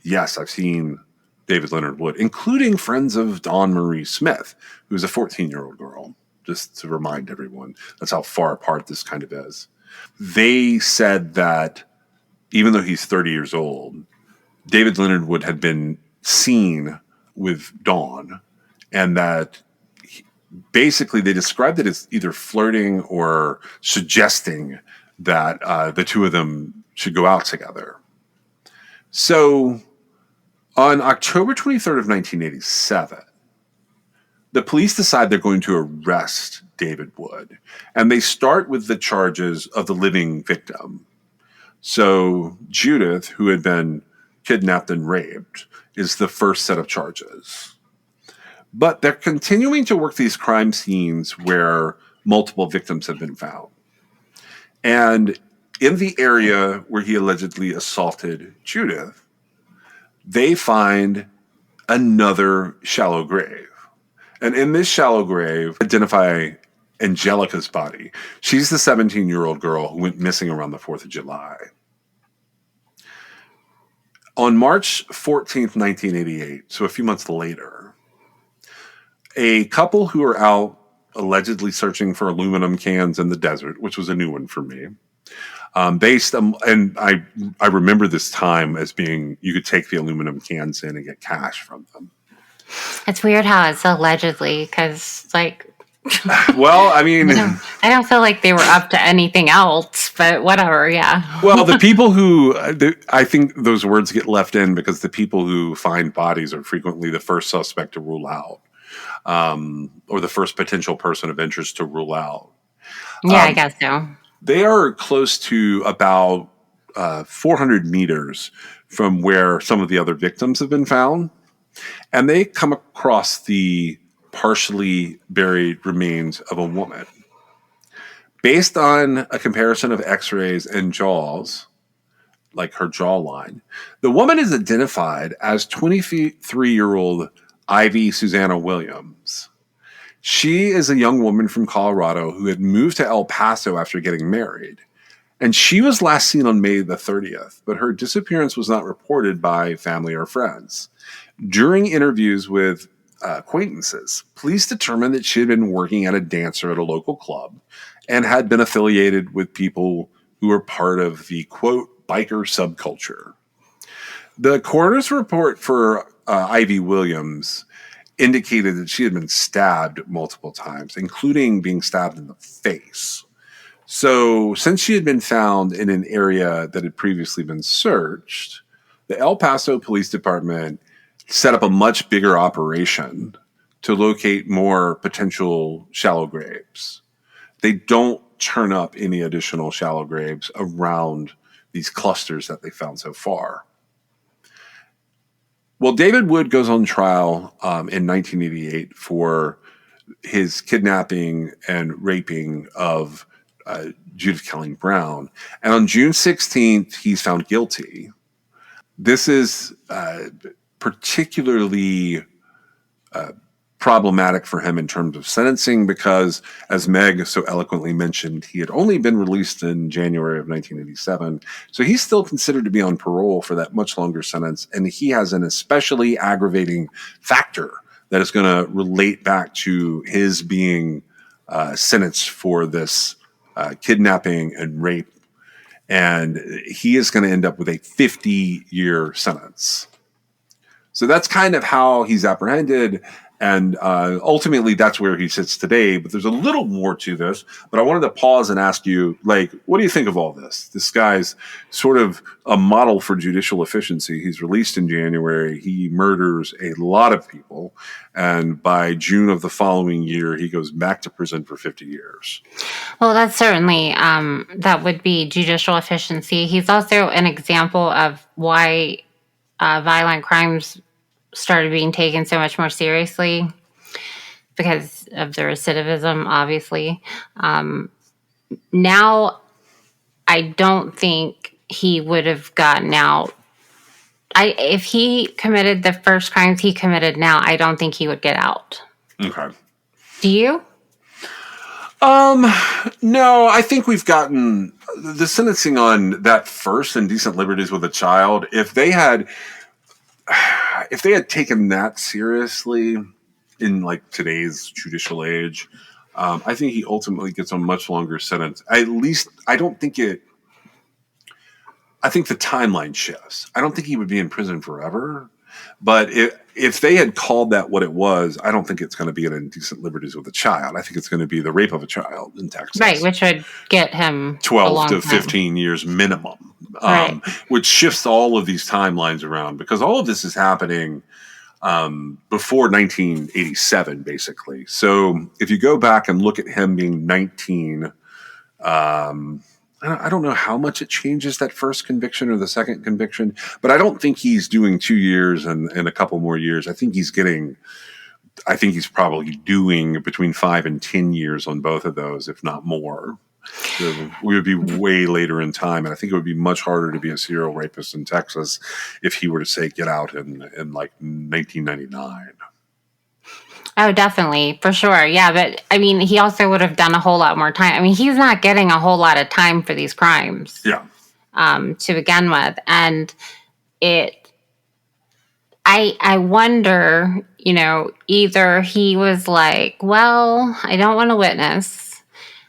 yes, I've seen David Leonard Wood, including friends of Dawn Marie Smith, who's a 14-year-old girl, just to remind everyone. That's how far apart this kind of is. They said that even though he's 30 years old, David Leonard Wood had been seen with Dawn, and that basically they described it as either flirting or suggesting that the two of them should go out together. So on October 23rd of 1987, the police decide they're going to arrest David Wood, and they start with the charges of the living victim. So Judith, who had been kidnapped and raped, is the first set of charges. But they're continuing to work these crime scenes where multiple victims have been found. And in the area where he allegedly assaulted Judith, they find another shallow grave. And in this shallow grave, identify Angelica's body. She's the 17-year-old girl who went missing around the 4th of July. On March 14th, 1988, so a few months later, a couple who are out allegedly searching for aluminum cans in the desert, which was a new one for me, and I remember this time as being, you could take the aluminum cans in and get cash from them. It's weird how it's allegedly, because, like, well, I mean, I don't feel like they were up to anything else, but whatever, yeah. Well, the people who, I think those words get left in because the people who find bodies are frequently the first suspect to rule out, or the first potential person of interest to rule out. Yeah, I guess so. They are close to about 400 meters from where some of the other victims have been found, and they come across the partially buried remains of a woman. Based on a comparison of x-rays and jaws, like her jawline, the woman is identified as 23-year-old Ivy Susanna Williams. She is a young woman from Colorado who had moved to El Paso after getting married. And she was last seen on May the 30th, but her disappearance was not reported by family or friends. During interviews with acquaintances, police determined that she had been working at a dancer at a local club and had been affiliated with people who were part of the, quote, biker subculture. The coroner's report for Ivy Williams indicated that she had been stabbed multiple times, including being stabbed in the face. So since she had been found in an area that had previously been searched, the El Paso Police Department set up a much bigger operation to locate more potential shallow graves. They don't turn up any additional shallow graves around these clusters that they found so far. Well, David Wood goes on trial in 1988 for his kidnapping and raping of Judith Kelly Brown. And on June 16th, he's found guilty. This is particularly problematic for him in terms of sentencing because, as Meg so eloquently mentioned, he had only been released in January of 1987. So he's still considered to be on parole for that much longer sentence. And he has an especially aggravating factor that is going to relate back to his being sentenced for this kidnapping and rape. And he is going to end up with a 50-year sentence. So that's kind of how he's apprehended. And ultimately, that's where he sits today. But there's a little more to this. But I wanted to pause and ask you, like, what do you think of all this? This guy's sort of a model for judicial efficiency. He's released in January. He murders a lot of people. And by June of the following year, he goes back to prison for 50 years. Well, that's certainly, that would be judicial efficiency. He's also an example of why violent crimes started being taken so much more seriously because of the recidivism, obviously. Now, I don't think he would have gotten out. If he committed the first crimes he committed now, I don't think he would get out. Okay. Do you? No, I think we've gotten the sentencing on that first indecent liberties with a child. If they had taken that seriously in like today's judicial age, I think he ultimately gets a much longer sentence. At least I don't think it. I think the timeline shifts. I don't think he would be in prison forever. But if they had called that what it was, I don't think it's going to be an indecent liberties with a child. I think it's going to be the rape of a child in Texas. Right, which would get him 12 to 15 years minimum, right. Which shifts all of these timelines around because all of this is happening before 1987, basically. So if you go back and look at him being 19, I don't know how much it changes that first conviction or the second conviction, but I don't think he's doing 2 years and a couple more years. I think he's probably doing between 5 and 10 years on both of those, if not more. So we would be way later in time. And I think it would be much harder to be a serial rapist in Texas if he were to say get out in like 1999. Oh, definitely. For sure. Yeah. But I mean, he also would have done a whole lot more time. I mean, he's not getting a whole lot of time for these crimes. Yeah. To begin with. And I wonder, either he was like, well, I don't want to witness.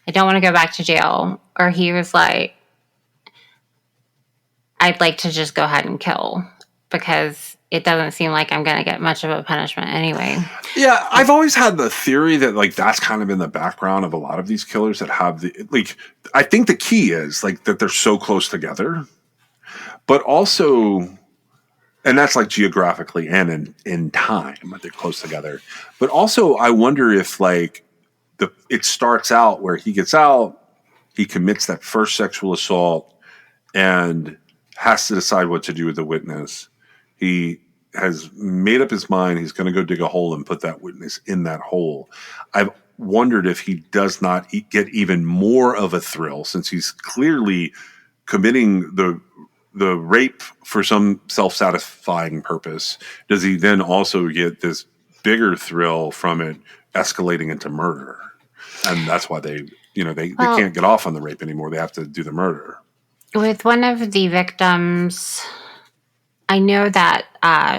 I don't want to go back to jail. Or he was like, I'd like to just go ahead and kill because it doesn't seem like I'm going to get much of a punishment anyway. Yeah, I've always had the theory that like that's kind of in the background of a lot of these killers that have I think the key is like that they're so close together, but also, and that's like geographically and in time they're close together. But also, I wonder if like it starts out where he gets out, he commits that first sexual assault, and has to decide what to do with the witness. He has made up his mind. He's going to go dig a hole and put that witness in that hole. I've wondered if he does not get even more of a thrill since he's clearly committing the rape for some self-satisfying purpose. Does he then also get this bigger thrill from it escalating into murder? And that's why they can't get off on the rape anymore. They have to do the murder. With one of the victims, I know that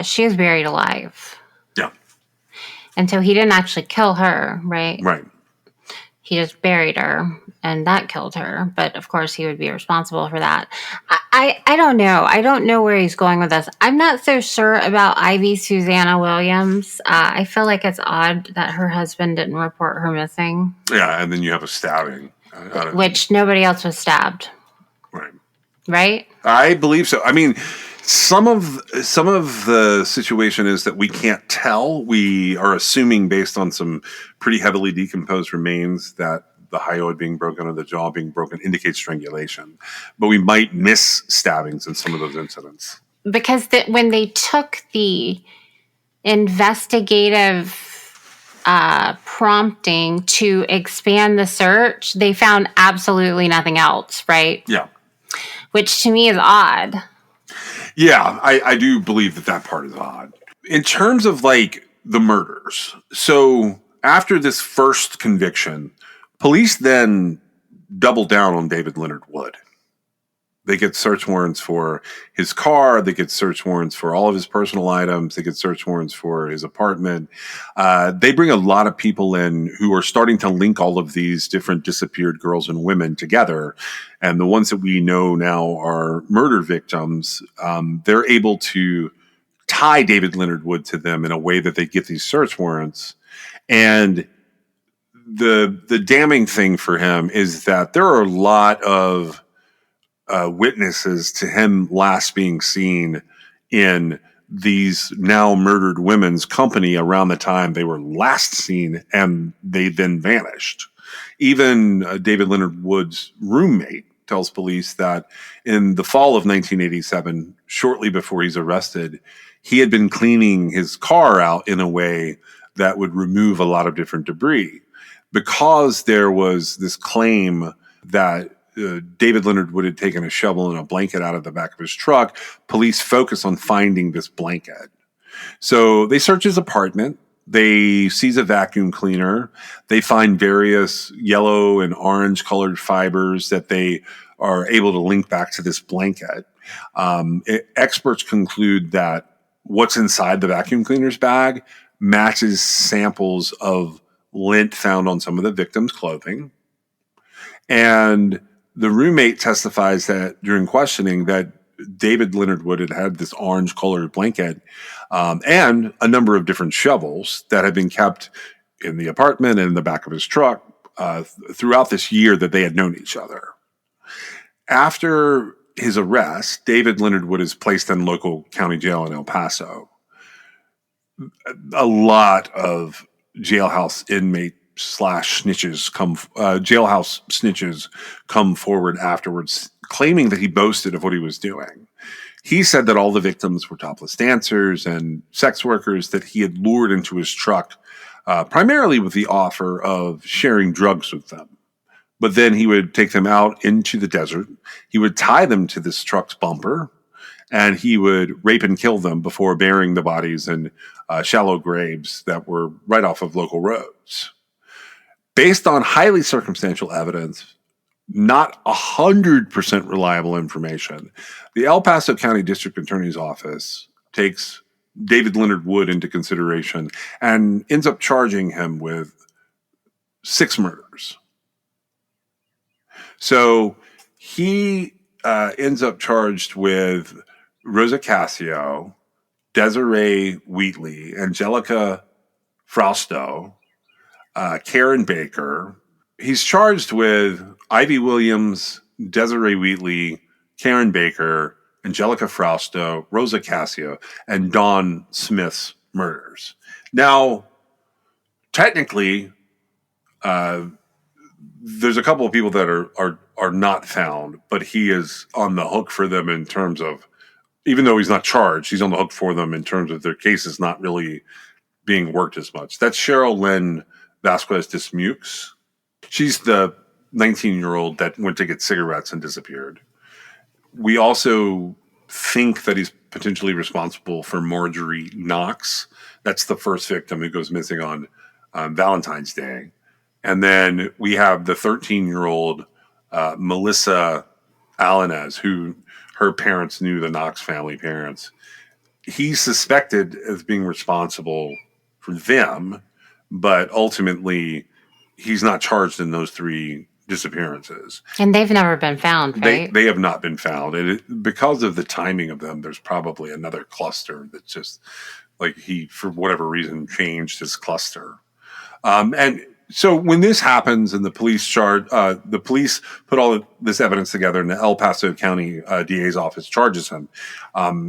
she was buried alive. Yeah. And so he didn't actually kill her, right? Right. He just buried her, and that killed her. But, of course, he would be responsible for that. I don't know. I don't know where he's going with this. I'm not so sure about Ivy Susanna Williams. I feel like it's odd that her husband didn't report her missing. Yeah, and then you have a stabbing. Which nobody else was stabbed. Right. Right? I believe so. I mean, some of the situation is that we can't tell. We are assuming based on some pretty heavily decomposed remains that the hyoid being broken or the jaw being broken indicates strangulation. But we might miss stabbings in some of those incidents. Because when they took the investigative prompting to expand the search, they found absolutely nothing else, right? Yeah. Which to me is odd. Yeah, I do believe that part is odd. In terms of like the murders, so after this first conviction, police then double down on David Leonard Wood. They get search warrants for his car. They get search warrants for all of his personal items. They get search warrants for his apartment. They bring a lot of people in who are starting to link all of these different disappeared girls and women together. And the ones that we know now are murder victims. They're able to tie David Leonard Wood to them in a way that they get these search warrants. And the damning thing for him is that there are a lot of witnesses to him last being seen in these now murdered women's company around the time they were last seen, and they then vanished. Even David Leonard Wood's roommate tells police that in the fall of 1987, shortly before he's arrested, he had been cleaning his car out in a way that would remove a lot of different debris. Because there was this claim that David Leonard Wood had taken a shovel and a blanket out of the back of his truck, police focus on finding this blanket. So they search his apartment. They seize a vacuum cleaner. They find various yellow and orange colored fibers that they are able to link back to this blanket. Experts conclude that what's inside the vacuum cleaner's bag matches samples of lint found on some of the victims' clothing. And the roommate testifies that during questioning that David Leonard Wood had this orange colored blanket and a number of different shovels that had been kept in the apartment and in the back of his truck throughout this year that they had known each other. After his arrest, David Leonard Wood is placed in local county jail in El Paso. A lot of jailhouse inmate jailhouse snitches come forward afterwards, claiming that he boasted of what he was doing. He said that all the victims were topless dancers and sex workers that he had lured into his truck, primarily with the offer of sharing drugs with them. But then he would take them out into the desert. He would tie them to this truck's bumper, and he would rape and kill them before burying the bodies in shallow graves that were right off of local roads. Based on highly circumstantial evidence, not 100% reliable information, the El Paso County District Attorney's Office takes David Leonard Wood into consideration and ends up charging him with 6 murders. So he ends up charged with Rosa Casio, Desiree Wheatley, Angelica Frausto, Karen Baker. He's charged with Ivy Williams, Desiree Wheatley, Karen Baker, Angelica Frausto, Rosa Casio, and Dawn Smith's murders. Now, technically, there's a couple of people that are not found, but he is on the hook for them in terms of, even though he's not charged, he's on the hook for them in terms of their cases not really being worked as much. That's Cheryl Lynn Vasquez Dismukes. She's the 19-year-old that went to get cigarettes and disappeared. We also think that he's potentially responsible for Marjorie Knox. That's the first victim who goes missing on Valentine's Day. And then we have the 13-year-old Melissa Alanes, who her parents knew, the Knox family parents. He's suspected as being responsible for them, but ultimately he's not charged in those 3 disappearances. And they've never been found, right? They have not been found. And because of the timing of them, there's probably another cluster that's just like he, for whatever reason, changed his cluster. And so when this happens and the police put all of this evidence together and the El Paso County DA's office charges him,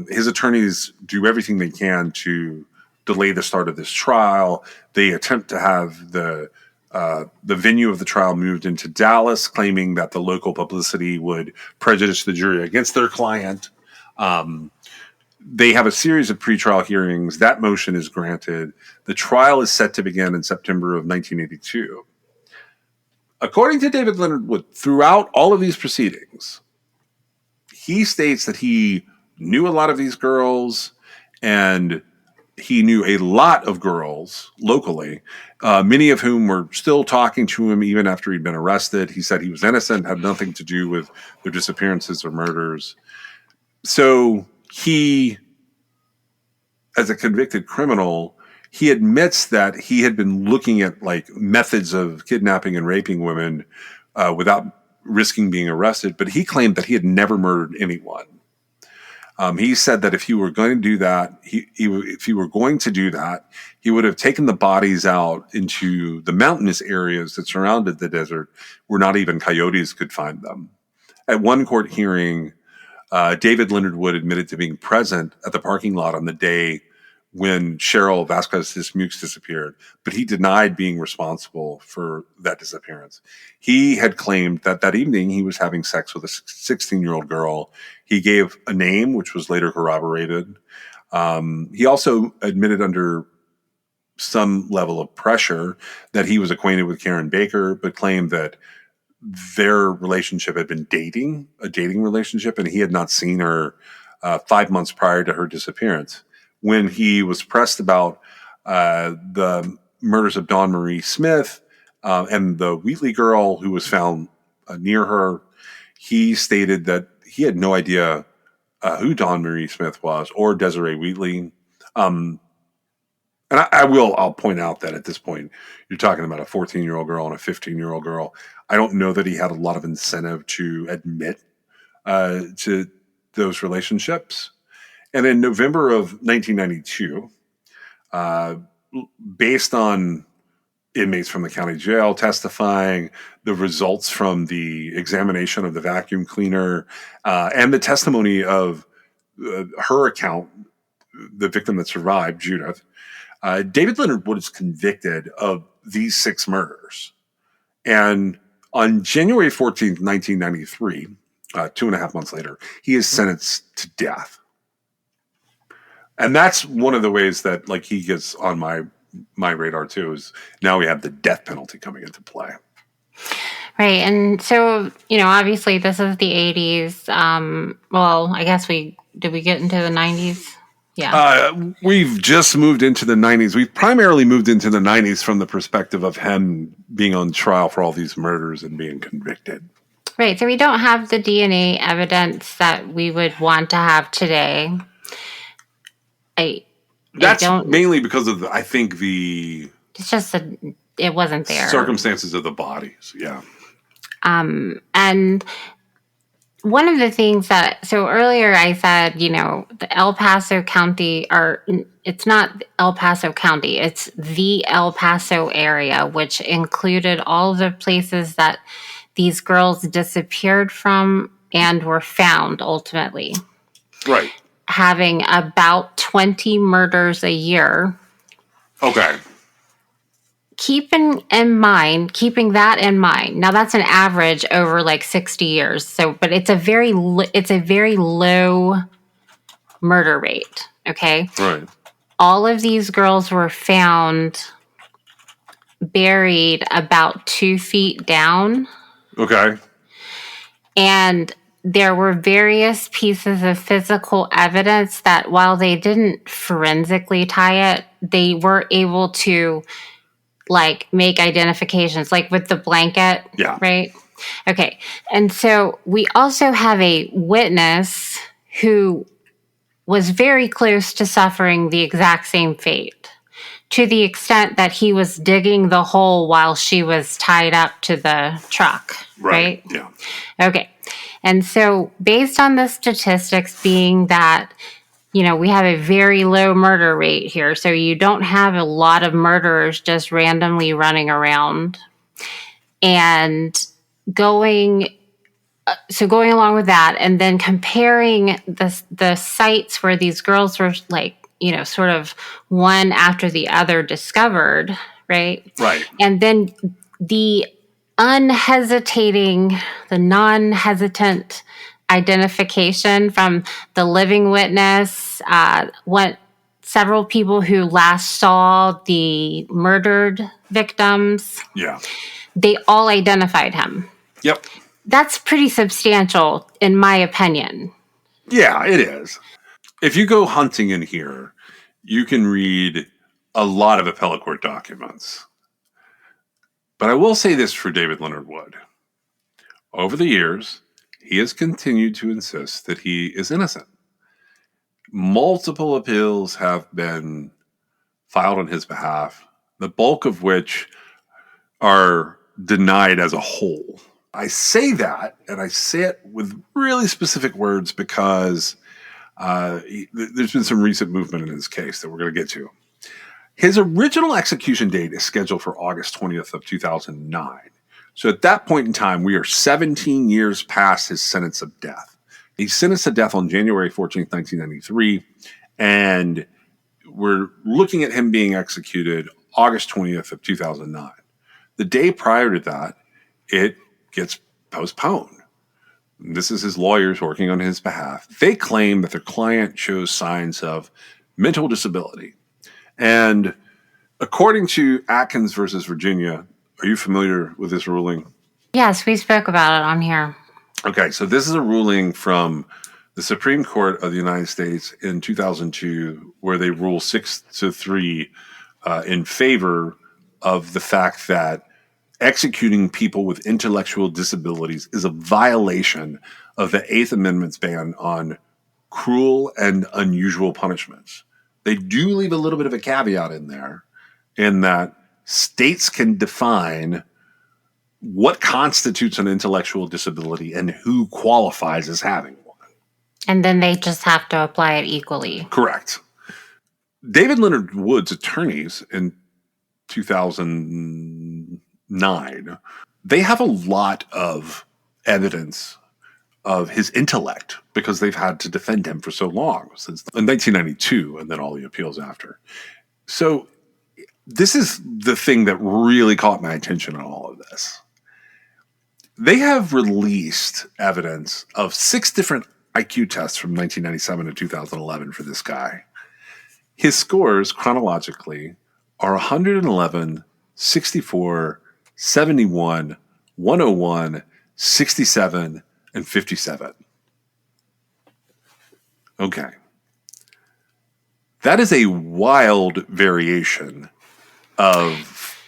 his attorneys do everything they can to delay the start of this trial. They attempt to have the venue of the trial moved into Dallas, claiming that the local publicity would prejudice the jury against their client. They have a series of pretrial hearings. That motion is granted. The trial is set to begin in September of 1982. According to David Leonard Wood, throughout all of these proceedings, he states that he knew a lot of these girls and he knew a lot of girls locally, many of whom were still talking to him even after he'd been arrested. He said he was innocent, had nothing to do with their disappearances or murders. So he, as a convicted criminal, he admits that he had been looking at like methods of kidnapping and raping women without risking being arrested, but he claimed that he had never murdered anyone. He said that if he were going to do that, he would have taken the bodies out into the mountainous areas that surrounded the desert where not even coyotes could find them. At one court hearing, David Leonard Wood admitted to being present at the parking lot on the day when Cheryl Vasquez Dismukes disappeared, but he denied being responsible for that disappearance. He had claimed that that evening he was having sex with a 16-year-old girl. He gave a name, which was later corroborated. He also admitted under some level of pressure that he was acquainted with Karen Baker, but claimed that their relationship had been a dating relationship, and he had not seen her 5 months prior to her disappearance. When he was pressed about the murders of Dawn Marie Smith and the Wheatley girl who was found near her. He stated that he had no idea who Dawn Marie Smith was or Desiree Wheatley. And I'll point out that at this point, you're talking about a 14-year-old girl and a 15-year-old girl. I don't know that he had a lot of incentive to admit to those relationships. And in November of 1992, based on inmates from the county jail testifying, the results from the examination of the vacuum cleaner, and the testimony of her account, the victim that survived, Judith, David Leonard Wood is convicted of these 6 murders. And on January 14th, 1993, 2.5 months later, he is sentenced to death. And that's one of the ways that like he gets on my radar too, is now we have the death penalty coming into play. Right. And so, obviously this is the 80s. Well, I guess did we get into the 90s? Yeah. We've just moved into the 90s. We've primarily moved into the 90s from the perspective of him being on trial for all these murders and being convicted. Right. So we don't have the DNA evidence that we would want to have today. That's mainly because of, I think, it's just it wasn't there. Circumstances of the bodies. Yeah. And one of the things so earlier I said, the El Paso County, it's not El Paso County, it's the El Paso area, which included all the places that these girls disappeared from and were found ultimately. Right. Having about 20 murders a year. Okay. Keeping that in mind. Now that's an average over like 60 years. So, but it's a very low murder rate. Okay. Right. All of these girls were found buried about 2 feet down. Okay. And there were various pieces of physical evidence that while they didn't forensically tie it, they were able to make identifications, like with the blanket. Yeah. Right? Okay. And so we also have a witness who was very close to suffering the exact same fate, to the extent that he was digging the hole while she was tied up to the truck. Right? Yeah. Okay. And so based on the statistics being that, we have a very low murder rate here. So you don't have a lot of murderers just randomly running around. And going along with that, and then comparing the sites where these girls were sort of one after the other discovered, right? Right. And then the non-hesitant identification from the living witness, several people who last saw the murdered victims. Yeah. They all identified him. Yep. That's pretty substantial, in my opinion. Yeah, it is. If you go hunting in here, you can read a lot of appellate court documents. But I will say this for David Leonard Wood. Over the years, he has continued to insist that he is innocent. Multiple appeals have been filed on his behalf, the bulk of which are denied as a whole. I say that, and I say it with really specific words because there's been some recent movement in his case that we're going to get to. His original execution date is scheduled for August 20th of 2009. So at that point in time, we are 17 years past his sentence of death. He's sentenced to death on January 14th, 1993, and we're looking at him being executed August 20th of 2009. The day prior to that, it gets postponed. This is his lawyers working on his behalf. They claim that their client shows signs of mental disability. And according to Atkins versus Virginia, are you familiar with this ruling? Yes, we spoke about it on here. Okay, so this is a ruling from the Supreme Court of the United States in 2002, where they rule 6-3 in favor of the fact that executing people with intellectual disabilities is a violation of the Eighth Amendment's ban on cruel and unusual punishments. They do leave a little bit of a caveat in there, in that states can define what constitutes an intellectual disability and who qualifies as having one. And then they just have to apply it equally. Correct. David Leonard Wood's attorneys in 2009, they have a lot of evidence of his intellect because they've had to defend him for so long, since 1992, and then all the appeals after. So this is the thing that really caught my attention in all of this. They have released evidence of 6 different IQ tests from 1997 to 2011 for this guy. His scores chronologically are 111, 64, 71, 101, 67, and 57. Okay. That is a wild variation of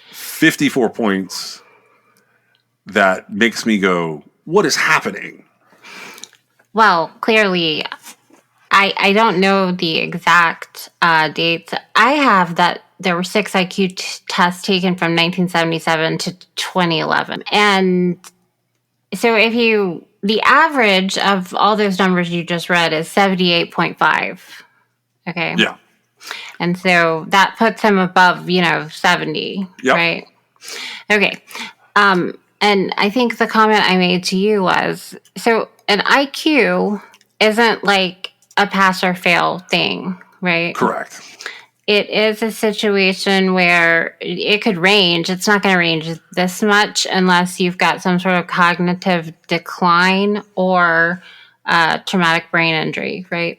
54 points that makes me go, what is happening? Well, clearly, I don't know the exact dates. I have that there were 6 IQ tests taken from 1977 to 2011. And so the average of all those numbers you just read is 78.5. Okay. Yeah. And so that puts him above, 70, Yep. right? Okay. And I think the comment I made to you was, so an IQ isn't like a pass or fail thing, right? Correct. It is a situation where it could range. It's not going to range this much unless you've got some sort of cognitive decline or traumatic brain injury, right?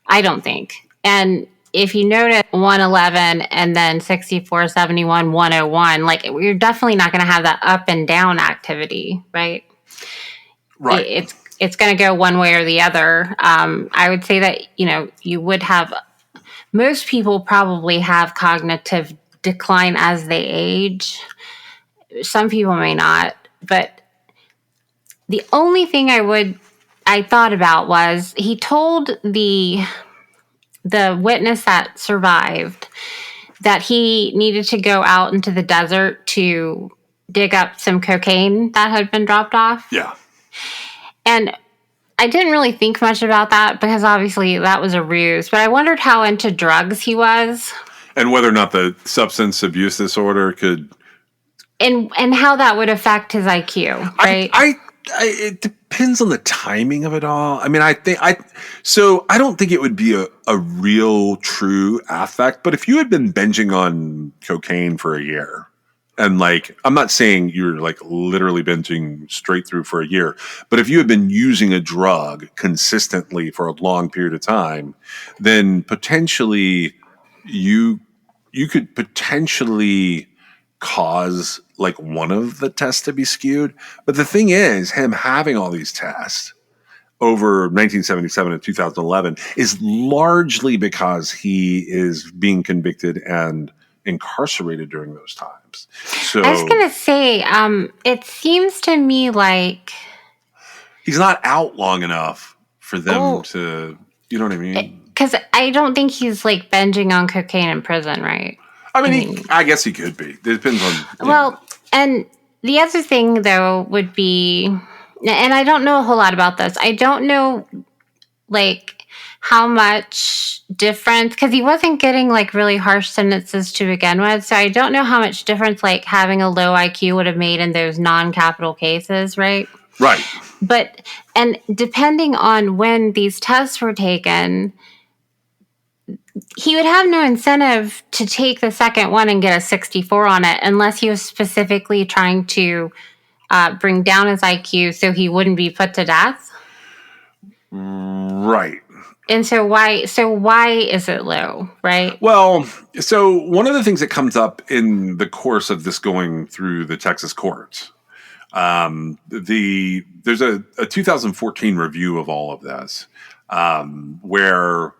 I don't think. And if you notice 111 and then 64, 71, 101, like you're definitely not going to have that up and down activity, right? Right. It's going to go one way or the other. I would say that, you would have, most people probably have cognitive decline as they age. Some people may not, but the only thing I thought about was he told the witness that survived that he needed to go out into the desert to dig up some cocaine that had been dropped off. Yeah. And I didn't really think much about that because obviously that was a ruse, but I wondered how into drugs he was. And whether or not the substance abuse disorder could... And how that would affect his IQ, right? It depends on the timing of it all. I mean, I don't think it would be a real true affect, but if you had been binging on cocaine for a year, and I'm not saying you're literally binging straight through for a year, but if you had been using a drug consistently for a long period of time, then potentially you could potentially cause one of the tests to be skewed. But the thing is, him having all these tests over 1977 and 2011 is largely because he is being convicted and incarcerated during those times. So I was going to say, it seems to me like he's not out long enough for them to, you know what I mean? Because I don't think he's binging on cocaine in prison, right? I mean, I guess he could be. It depends on... Well, and the other thing, though, would be... And I don't know a whole lot about this. I don't know, how much difference... Because he wasn't getting, really harsh sentences to begin with. So I don't know how much difference, having a low IQ would have made in those non-capital cases, right? Right. But... And depending on when these tests were taken... He would have no incentive to take the second one and get a 64 on it unless he was specifically trying to bring down his IQ so he wouldn't be put to death. Right. And so why is it low, right? Well, so one of the things that comes up in the course of this going through the Texas courts, there's a 2014 review of all of this, where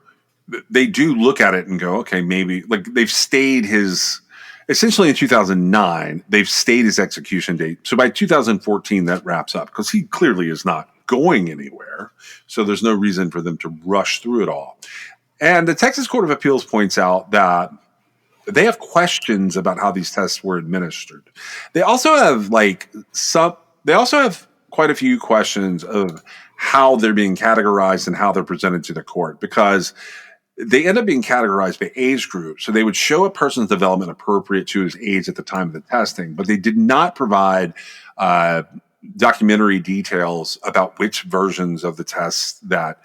they do look at it and go, okay, maybe like they've stayed his. Essentially, in 2009, they've stayed his execution date. So by 2014, that wraps up because he clearly is not going anywhere. So there's no reason for them to rush through it all. And the Texas Court of Appeals points out that they have questions about how these tests were administered. They also have quite a few questions of how they're being categorized and how they're presented to the court, because they end up being categorized by age group. So they would show a person's development appropriate to his age at the time of the testing, but they did not provide documentary details about which versions of the tests that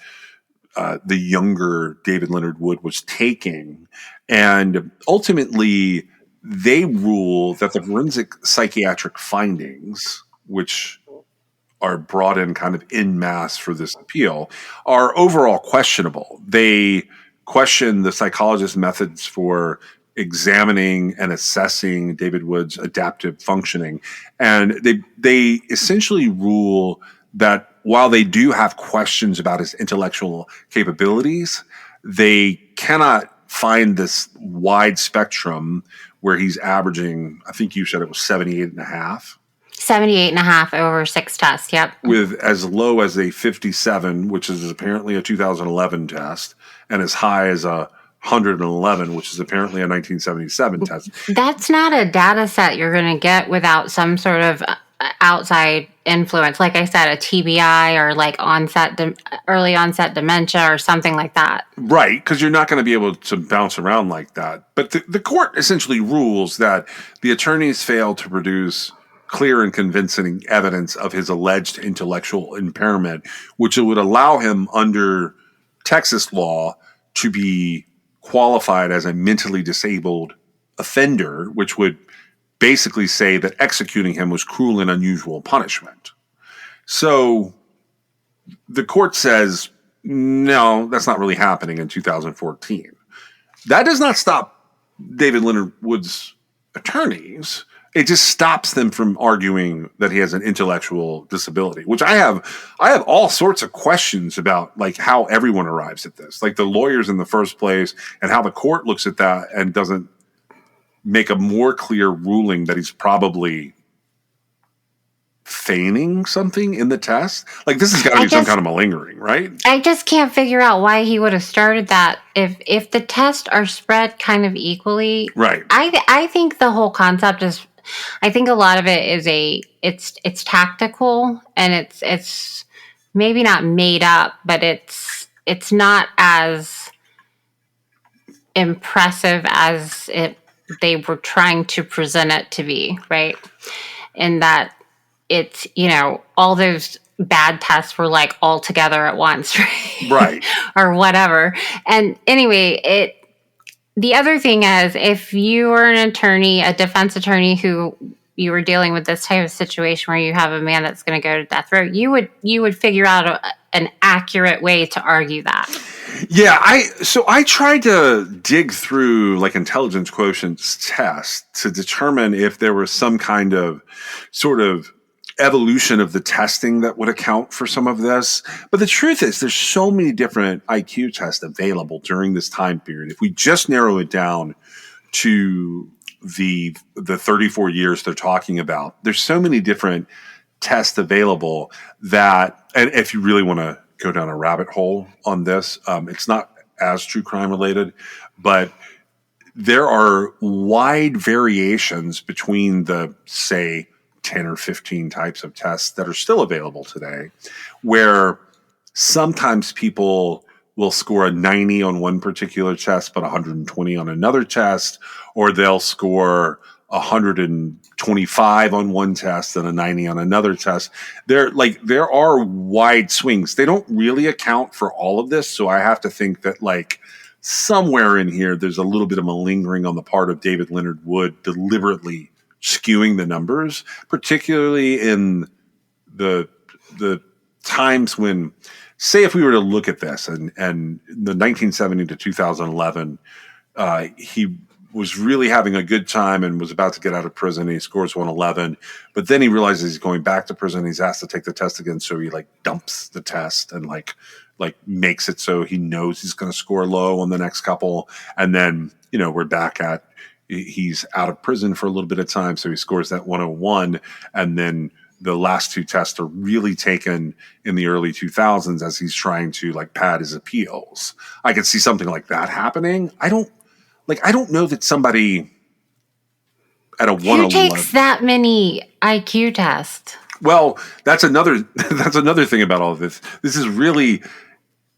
the younger David Leonard Wood was taking. And ultimately, they rule that the forensic psychiatric findings, which are brought in kind of en masse for this appeal, are overall questionable. They question the psychologist's methods for examining and assessing David Wood's adaptive functioning. And they essentially rule that while they do have questions about his intellectual capabilities, they cannot find this wide spectrum where he's averaging, I think you said it was 78.5. 78.5 over 6 tests. Yep. With as low as a 57, which is apparently a 2011 test, and as high as a 111, which is apparently a 1977 test. That's not a data set you're going to get without some sort of outside influence. Like I said, a TBI or like early onset dementia or something like that. Right, because you're not going to be able to bounce around like that. But the court essentially rules that the attorneys failed to produce clear and convincing evidence of his alleged intellectual impairment, which would allow him under Texas law to be qualified as a mentally disabled offender, which would basically say that executing him was cruel and unusual punishment. So the court says, no, that's not really happening in 2014. That does not stop David Leonard Wood's attorneys. It just stops them from arguing that he has an intellectual disability, which I have all sorts of questions about, like how everyone arrives at this, like the lawyers in the first place, and how the court looks at that and doesn't make a more clear ruling that he's probably feigning something in the test. Like this has got to be some kind of malingering, right? I just can't figure out why he would have started that if the tests are spread kind of equally. Right. I think the whole concept is, I think a lot of it is it's tactical, and it's maybe not made up, but it's not as impressive as they were trying to present it to be, right? In that it's, all those bad tests were like all together at once, right? Right. Or whatever. And anyway, the other thing is, if you are an attorney, a defense attorney who you were dealing with this type of situation where you have a man that's going to go to death row, you would figure out an accurate way to argue that. Yeah, I tried to dig through like intelligence quotients test to determine if there was some kind of sort of evolution of the testing that would account for some of this. But the truth is there's so many different IQ tests available during this time period. If we just narrow it down to the 34 years they're talking about, there's so many different tests available that, and if you really want to go down a rabbit hole on this, it's not as true crime related, but there are wide variations between the, say, 10 or 15 types of tests that are still available today, where sometimes people will score a 90 on one particular test, but 120 on another test, or they'll score 125 on one test and a 90 on another test. There are wide swings. They don't really account for all of this. So I have to think that like somewhere in here, there's a little bit of malingering on the part of David Leonard Wood deliberately skewing the numbers, particularly in the times when, say, if we were to look at this and the 1970 to 2011, he was really having a good time and was about to get out of prison. He scores 111, but then he realizes he's going back to prison. He's asked to take the test again. So he like dumps the test and like like makes it so he knows he's going to score low on the next couple. And then, we're back at he's out of prison for a little bit of time. So he scores that 101. And then the last two tests are really taken in the early 2000s as he's trying to like pad his appeals. I could see something like that happening. I don't know that somebody at a 111. Who takes that many IQ tests? Well, that's another thing about all of this. This is really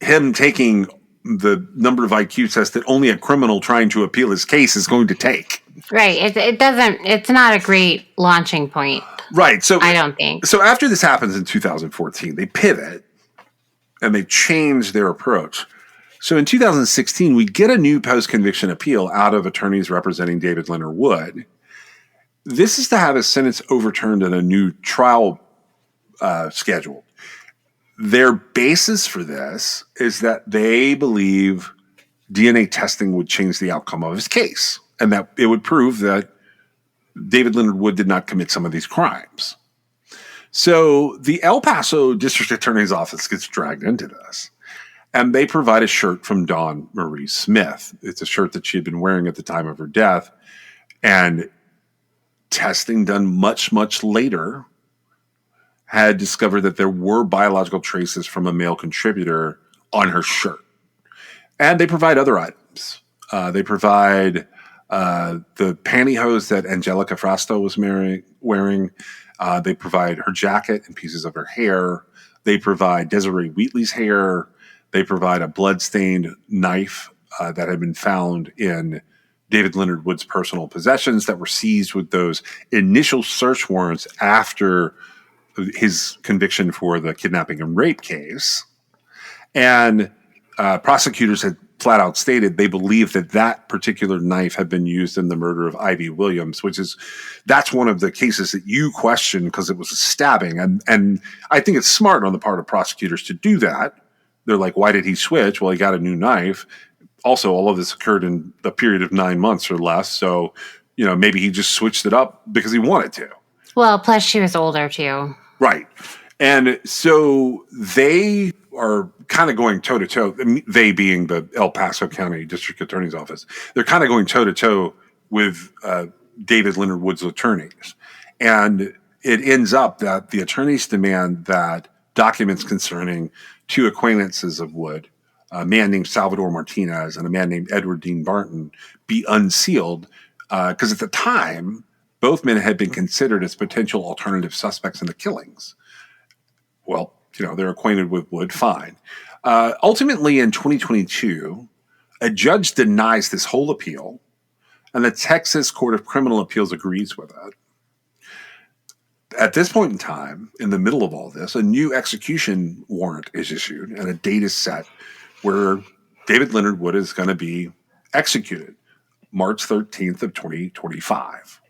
him taking the number of IQ tests that only a criminal trying to appeal his case is going to take. Right. It's not a great launching point. Right. So I don't think. So after this happens in 2014, they pivot and they change their approach. So in 2016, we get a new post-conviction appeal out of attorneys representing David Leonard Wood. This is to have his sentence overturned and a new trial scheduled. Their basis for this is that they believe DNA testing would change the outcome of his case and that it would prove that David Leonard Wood did not commit some of these crimes. So the El Paso District Attorney's Office gets dragged into this, and they provide a shirt from Dawn Marie Smith. It's a shirt that she had been wearing at the time of her death, and testing done much, much later had discovered that there were biological traces from a male contributor on her shirt. And they provide other items. They provide the pantyhose that Angelica Frausto was wearing. They provide her jacket and pieces of her hair. They provide Desiree Wheatley's hair. They provide a blood-stained knife that had been found in David Leonard Wood's personal possessions that were seized with those initial search warrants after his conviction for the kidnapping and rape case. And prosecutors had flat out stated they believed that particular knife had been used in the murder of Ivy Williams, that's one of the cases that you question because it was a stabbing. And I think it's smart on the part of prosecutors to do that. They're like, why did he switch? Well, he got a new knife. Also, all of this occurred in a period of 9 months or less. So, maybe he just switched it up because he wanted to. Well, plus she was older too. Right. And so they are kind of going toe-to-toe, they being the El Paso County District Attorney's Office. They're kind of going toe-to-toe with David Leonard Wood's attorneys. And it ends up that the attorneys demand that documents concerning two acquaintances of Wood, a man named Salvador Martinez and a man named Edward Dean Barton, be unsealed because at the time, both men had been considered as potential alternative suspects in the killings. Well, they're acquainted with Wood, fine. Ultimately, in 2022, a judge denies this whole appeal, and the Texas Court of Criminal Appeals agrees with it. At this point in time, in the middle of all this, a new execution warrant is issued, and a date is set where David Leonard Wood is going to be executed, March 13th of 2025.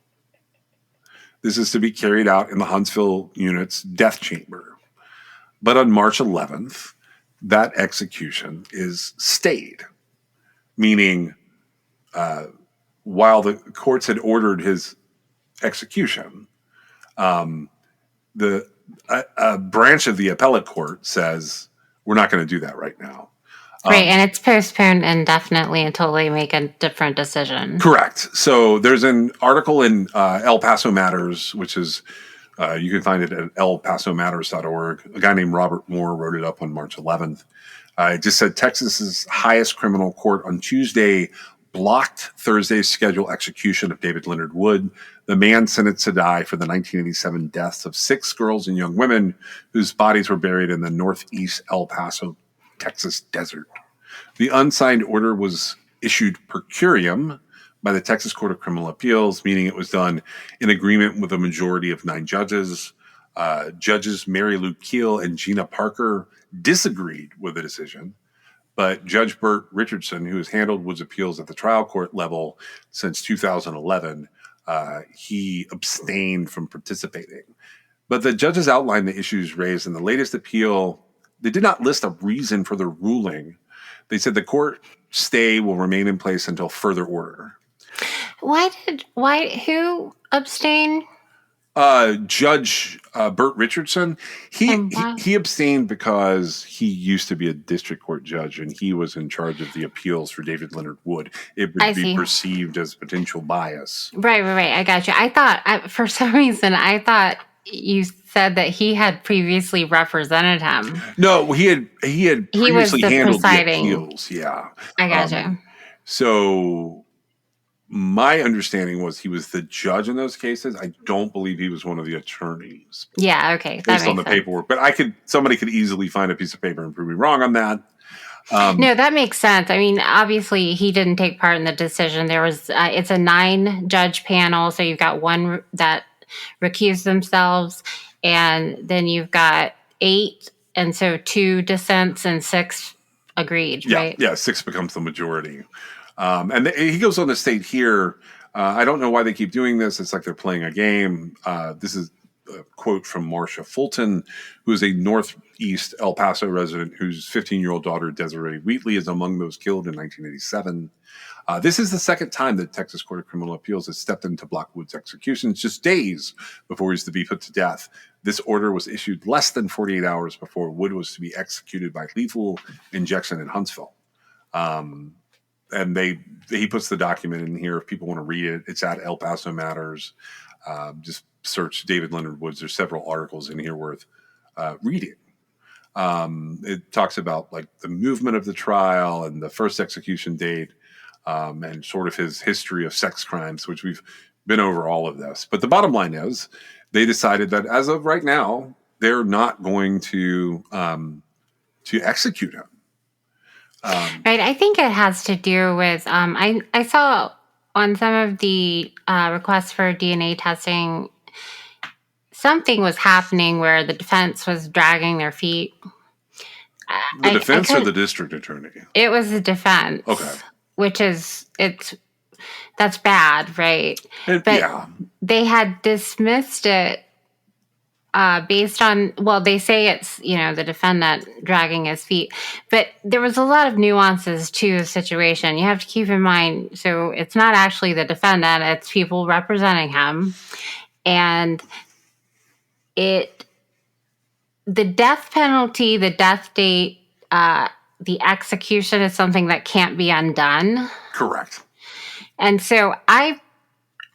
This is to be carried out in the Huntsville unit's death chamber. But on March 11th, that execution is stayed, meaning while the courts had ordered his execution, the branch of the appellate court says, we're not going to do that right now. Right, and it's postponed indefinitely until they make a different decision. Correct. So there's an article in El Paso Matters, which is, you can find it at elpasomatters.org. A guy named Robert Moore wrote it up on March 11th. It just said Texas's highest criminal court on Tuesday blocked Thursday's scheduled execution of David Leonard Wood, the man sentenced to die for the 1987 deaths of 6 girls and young women whose bodies were buried in the northeast El Paso, Texas desert. The unsigned order was issued per curiam by the Texas Court of Criminal Appeals, meaning it was done in agreement with a majority of 9 judges. Judges Mary Lou Keel and Gina Parker disagreed with the decision, but Judge Burt Richardson, who has handled Wood's appeals at the trial court level since 2011, he abstained from participating. But the judges outlined the issues raised in the latest appeal. They did not list a reason for the ruling. They said the court stay will remain in place until further order. Who abstained? Judge Burt Richardson, And why? he abstained because he used to be a district court judge and he was in charge of the appeals for David Leonard Wood. It would I be see. perceived as potential bias. Right. I got you. I thought, for some reason, I thought you said that he had previously represented him. No, he had He was previously the handled presiding. the appeals. Yeah. I got you. So my understanding was he was the judge in those cases. I don't believe he was one of the attorneys Yeah. Okay. That based on makes the sense. paperwork. But somebody could easily find a piece of paper and prove me wrong on that. No, that makes sense. I mean, obviously, he didn't take part in the decision. There was, it's a 9-judge panel, so you've got one that recused themselves, and then you've got 8, and so 2 dissents and 6 agreed, right? Yeah, 6 becomes the majority. And he goes on to state here, I don't know why they keep doing this. It's like they're playing a game. This is a quote from Marcia Fulton, who is a Northeast El Paso resident whose 15-year-old daughter, Desiree Wheatley, is among those killed in 1987. This is the second time that Texas Court of Criminal Appeals has stepped into Blackwood's executions just days before he's to be put to death. This order was issued less than 48 hours before Wood was to be executed by lethal injection in Huntsville. And he puts the document in here if people want to read it. It's at El Paso Matters. Just search David Leonard Woods. There's several articles in here worth reading. It talks about like the movement of the trial and the first execution date, and sort of his history of sex crimes, which we've been over all of this. But the bottom line is they decided that as of right now, they're not going to execute him. Right. I think it has to do with, I saw on some of the requests for DNA testing, something was happening where the defense was dragging their feet. The defense or the district attorney? It was the defense. Okay. Which is, that's bad, right? But yeah. they had dismissed it based on, well, they say it's, the defendant dragging his feet, but there was a lot of nuances to the situation. You have to keep in mind, so it's not actually the defendant, it's people representing him. And the death penalty, the death date, the execution is something that can't be undone. Correct. And so I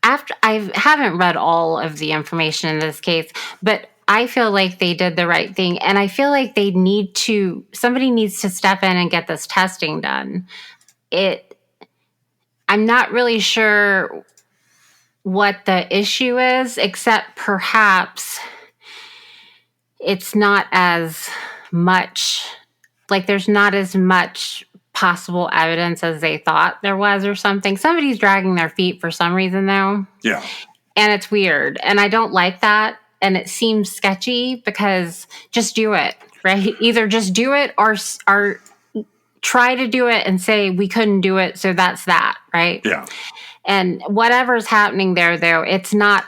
haven't read all of the information in this case, but I feel like they did the right thing. And I feel like somebody needs to step in and get this testing done. I'm not really sure what the issue is, except perhaps it's not as much, like there's not as much possible evidence as they thought there was or something. Somebody's dragging their feet for some reason though. Yeah. And it's weird. And I don't like that. And it seems sketchy because just do it, right? Either just do it or try to do it and say we couldn't do it. So that's that, right? Yeah. And whatever's happening there though, it's not,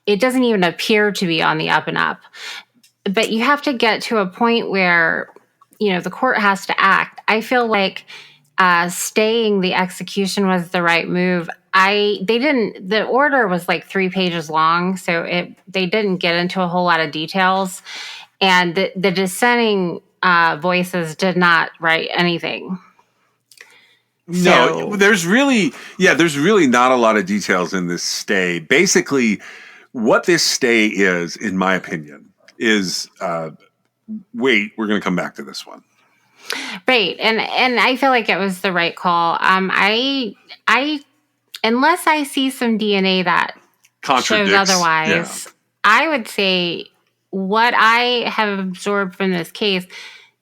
it doesn't even appear to be on the up and up. But you have to get to a point where, the court has to act. I feel like staying the execution was the right move. The order was like 3 pages long, so they didn't get into a whole lot of details. And the dissenting voices did not write anything. No, there's really not a lot of details in this stay. Basically, what this stay is, in my opinion, is we're going to come back to this one. Right, and I feel like it was the right call. I unless I see some DNA that shows otherwise, I would say what I have absorbed from this case,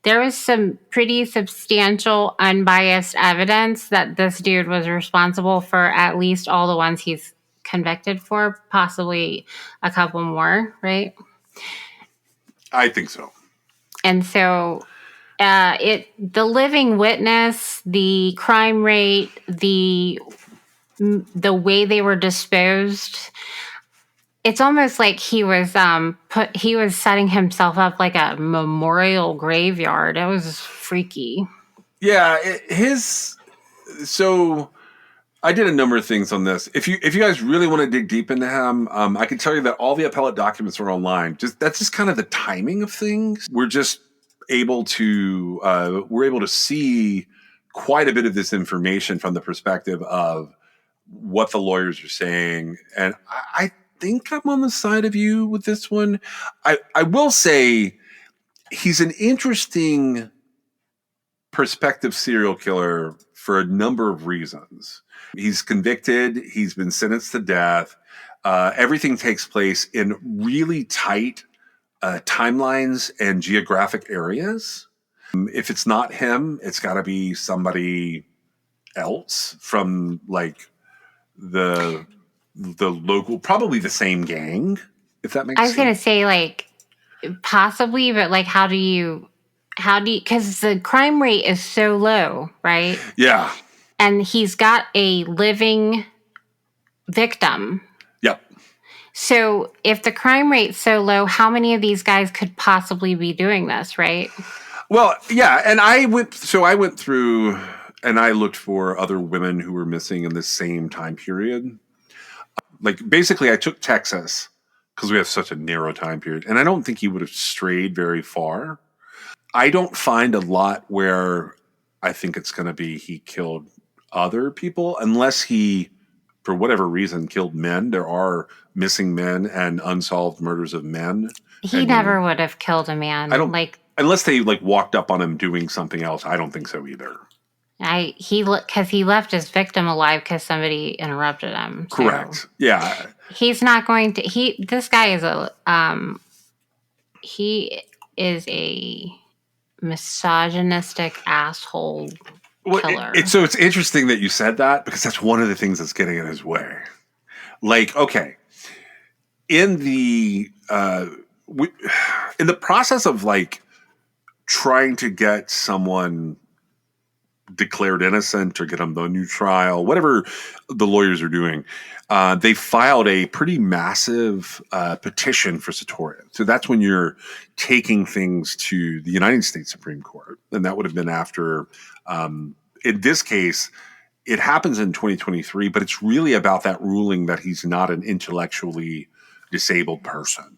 there was some pretty substantial, unbiased evidence that this dude was responsible for at least all the ones he's convicted for, possibly a couple more, right? I think so. And so the living witness, the crime rate, the way they were disposed, it's almost like he was setting himself up like a memorial graveyard. It was freaky. Yeah, I did a number of things on this. If you guys really want to dig deep into him, I can tell you that all the appellate documents are online. That's just kind of the timing of things. We're just able to see quite a bit of this information from the perspective of what the lawyers are saying, and I think I'm on the side of you with this one. I will say he's an interesting prospective serial killer for a number of reasons. He's convicted. He's been sentenced to death. Everything takes place in really tight timelines and geographic areas. If it's not him, it's got to be somebody else from like the local, probably the same gang. If that makes sense. I was gonna say like possibly, but like how do you? Because the crime rate is so low, right? Yeah. And he's got a living victim. Yep. So if the crime rate's so low, how many of these guys could possibly be doing this, right? Well, yeah, and I went through and I looked for other women who were missing in the same time period. Like basically I took Texas because we have such a narrow time period, and I don't think he would have strayed very far. I don't find a lot where I think it's going to be he killed other people, unless he, for whatever reason, killed men. There are missing men and unsolved murders of men. He never would have killed a man. I don't unless they like walked up on him doing something else. I don't think so either. Because he left his victim alive because somebody interrupted him. So Correct. Yeah. he's not going to. This guy is a misogynistic asshole killer. So it's interesting that you said that, because that's one of the things that's getting in his way. Like, okay, in the process of like trying to get someone declared innocent or get them the new trial, whatever the lawyers are doing, they filed a pretty massive petition for Satorian. So that's when you're taking things to the United States Supreme Court. And that would have been after, in this case, it happens in 2023, but it's really about that ruling that he's not an intellectually disabled person.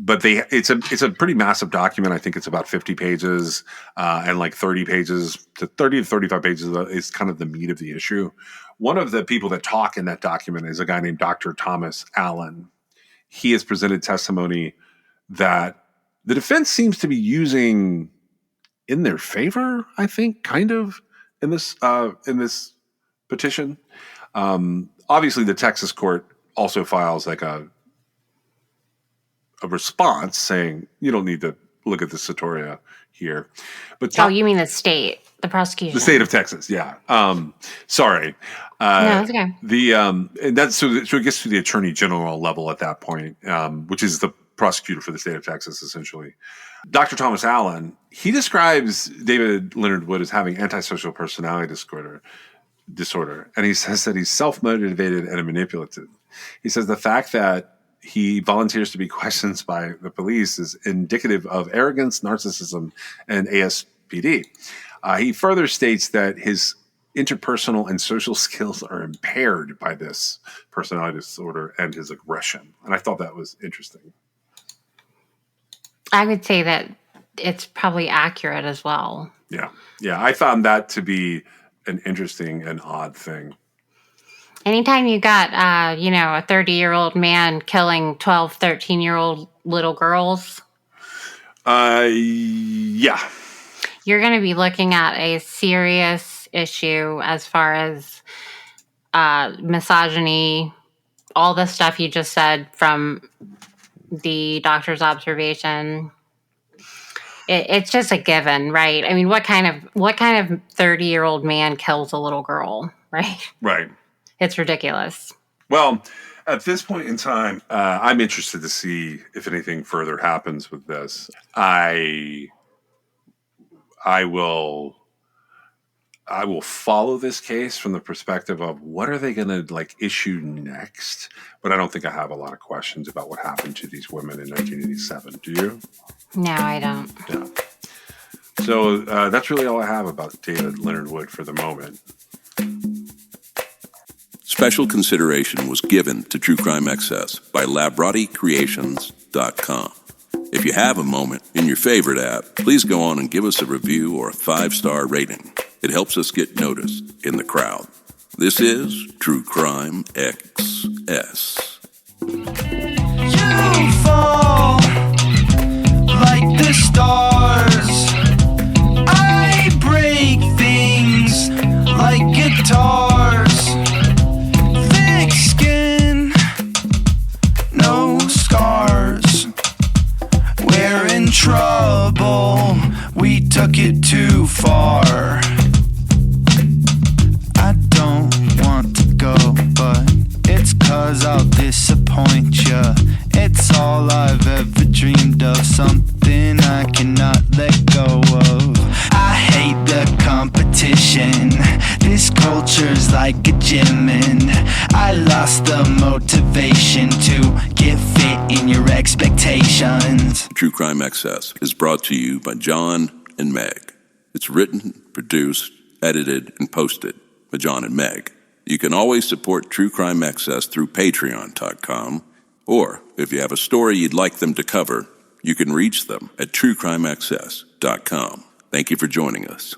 But it's a pretty massive document. I think it's about 50 pages, and like 30 to 35 pages is kind of the meat of the issue. One of the people that talk in that document is a guy named Dr. Thomas Allen. He has presented testimony that the defense seems to be using in their favor, I think, kind of in this petition. Obviously, the Texas court also files like a response saying you don't need to look at the Satoria here. But you mean the state, the prosecution, the state of Texas? Yeah. Sorry. No, it's okay. And that's so it gets to the attorney general level at that point, which is the prosecutor for the state of Texas, essentially. Dr. Thomas Allen, he describes David Leonard Wood as having antisocial personality disorder, and he says that he's self-motivated and manipulative. He says the fact that he volunteers to be questioned by the police is indicative of arrogance, narcissism, and ASPD. He further states that his interpersonal and social skills are impaired by this personality disorder and his aggression. And I thought that was interesting. I would say that it's probably accurate as well. Yeah. Yeah. I found that to be an interesting and odd thing. Anytime you got, a 30-year-old man killing 12, 13-year-old little girls. Yeah. You're going to be looking at a serious issue as far as misogyny, all the stuff you just said from the doctor's observation. It's just a given, right? I mean, what kind of 30-year-old man kills a little girl, right? Right. It's ridiculous. Well, at this point in time, I'm interested to see if anything further happens with this. I will follow this case from the perspective of what are they going to like issue next? But I don't think I have a lot of questions about what happened to these women in 1987. Do you? No, I don't. Yeah. So that's really all I have about David Leonard Wood for the moment. Special consideration was given to True Crime Excess by LabrottieCreations.com. If you have a moment in your favorite app, please go on and give us a review or a 5-star rating. It helps us get noticed in the crowd. This is True Crime XS. You fall like the stars. I break things like guitars. Thick skin, no scars. We're in trouble, we took it too far. I don't want to go, but it's 'cause I'll disappoint ya. It's all I've ever dreamed of, something I cannot let go of. I hate the competition, this culture's like a gym, and I lost the motivation to get fit in your expectations. True Crime Excess is brought to you by John and Meg. It's written, produced, edited, and posted by John and Meg. You can always support True Crime Excess through Patreon.com, or if you have a story you'd like them to cover, you can reach them at TrueCrimeAccess.com. Thank you for joining us.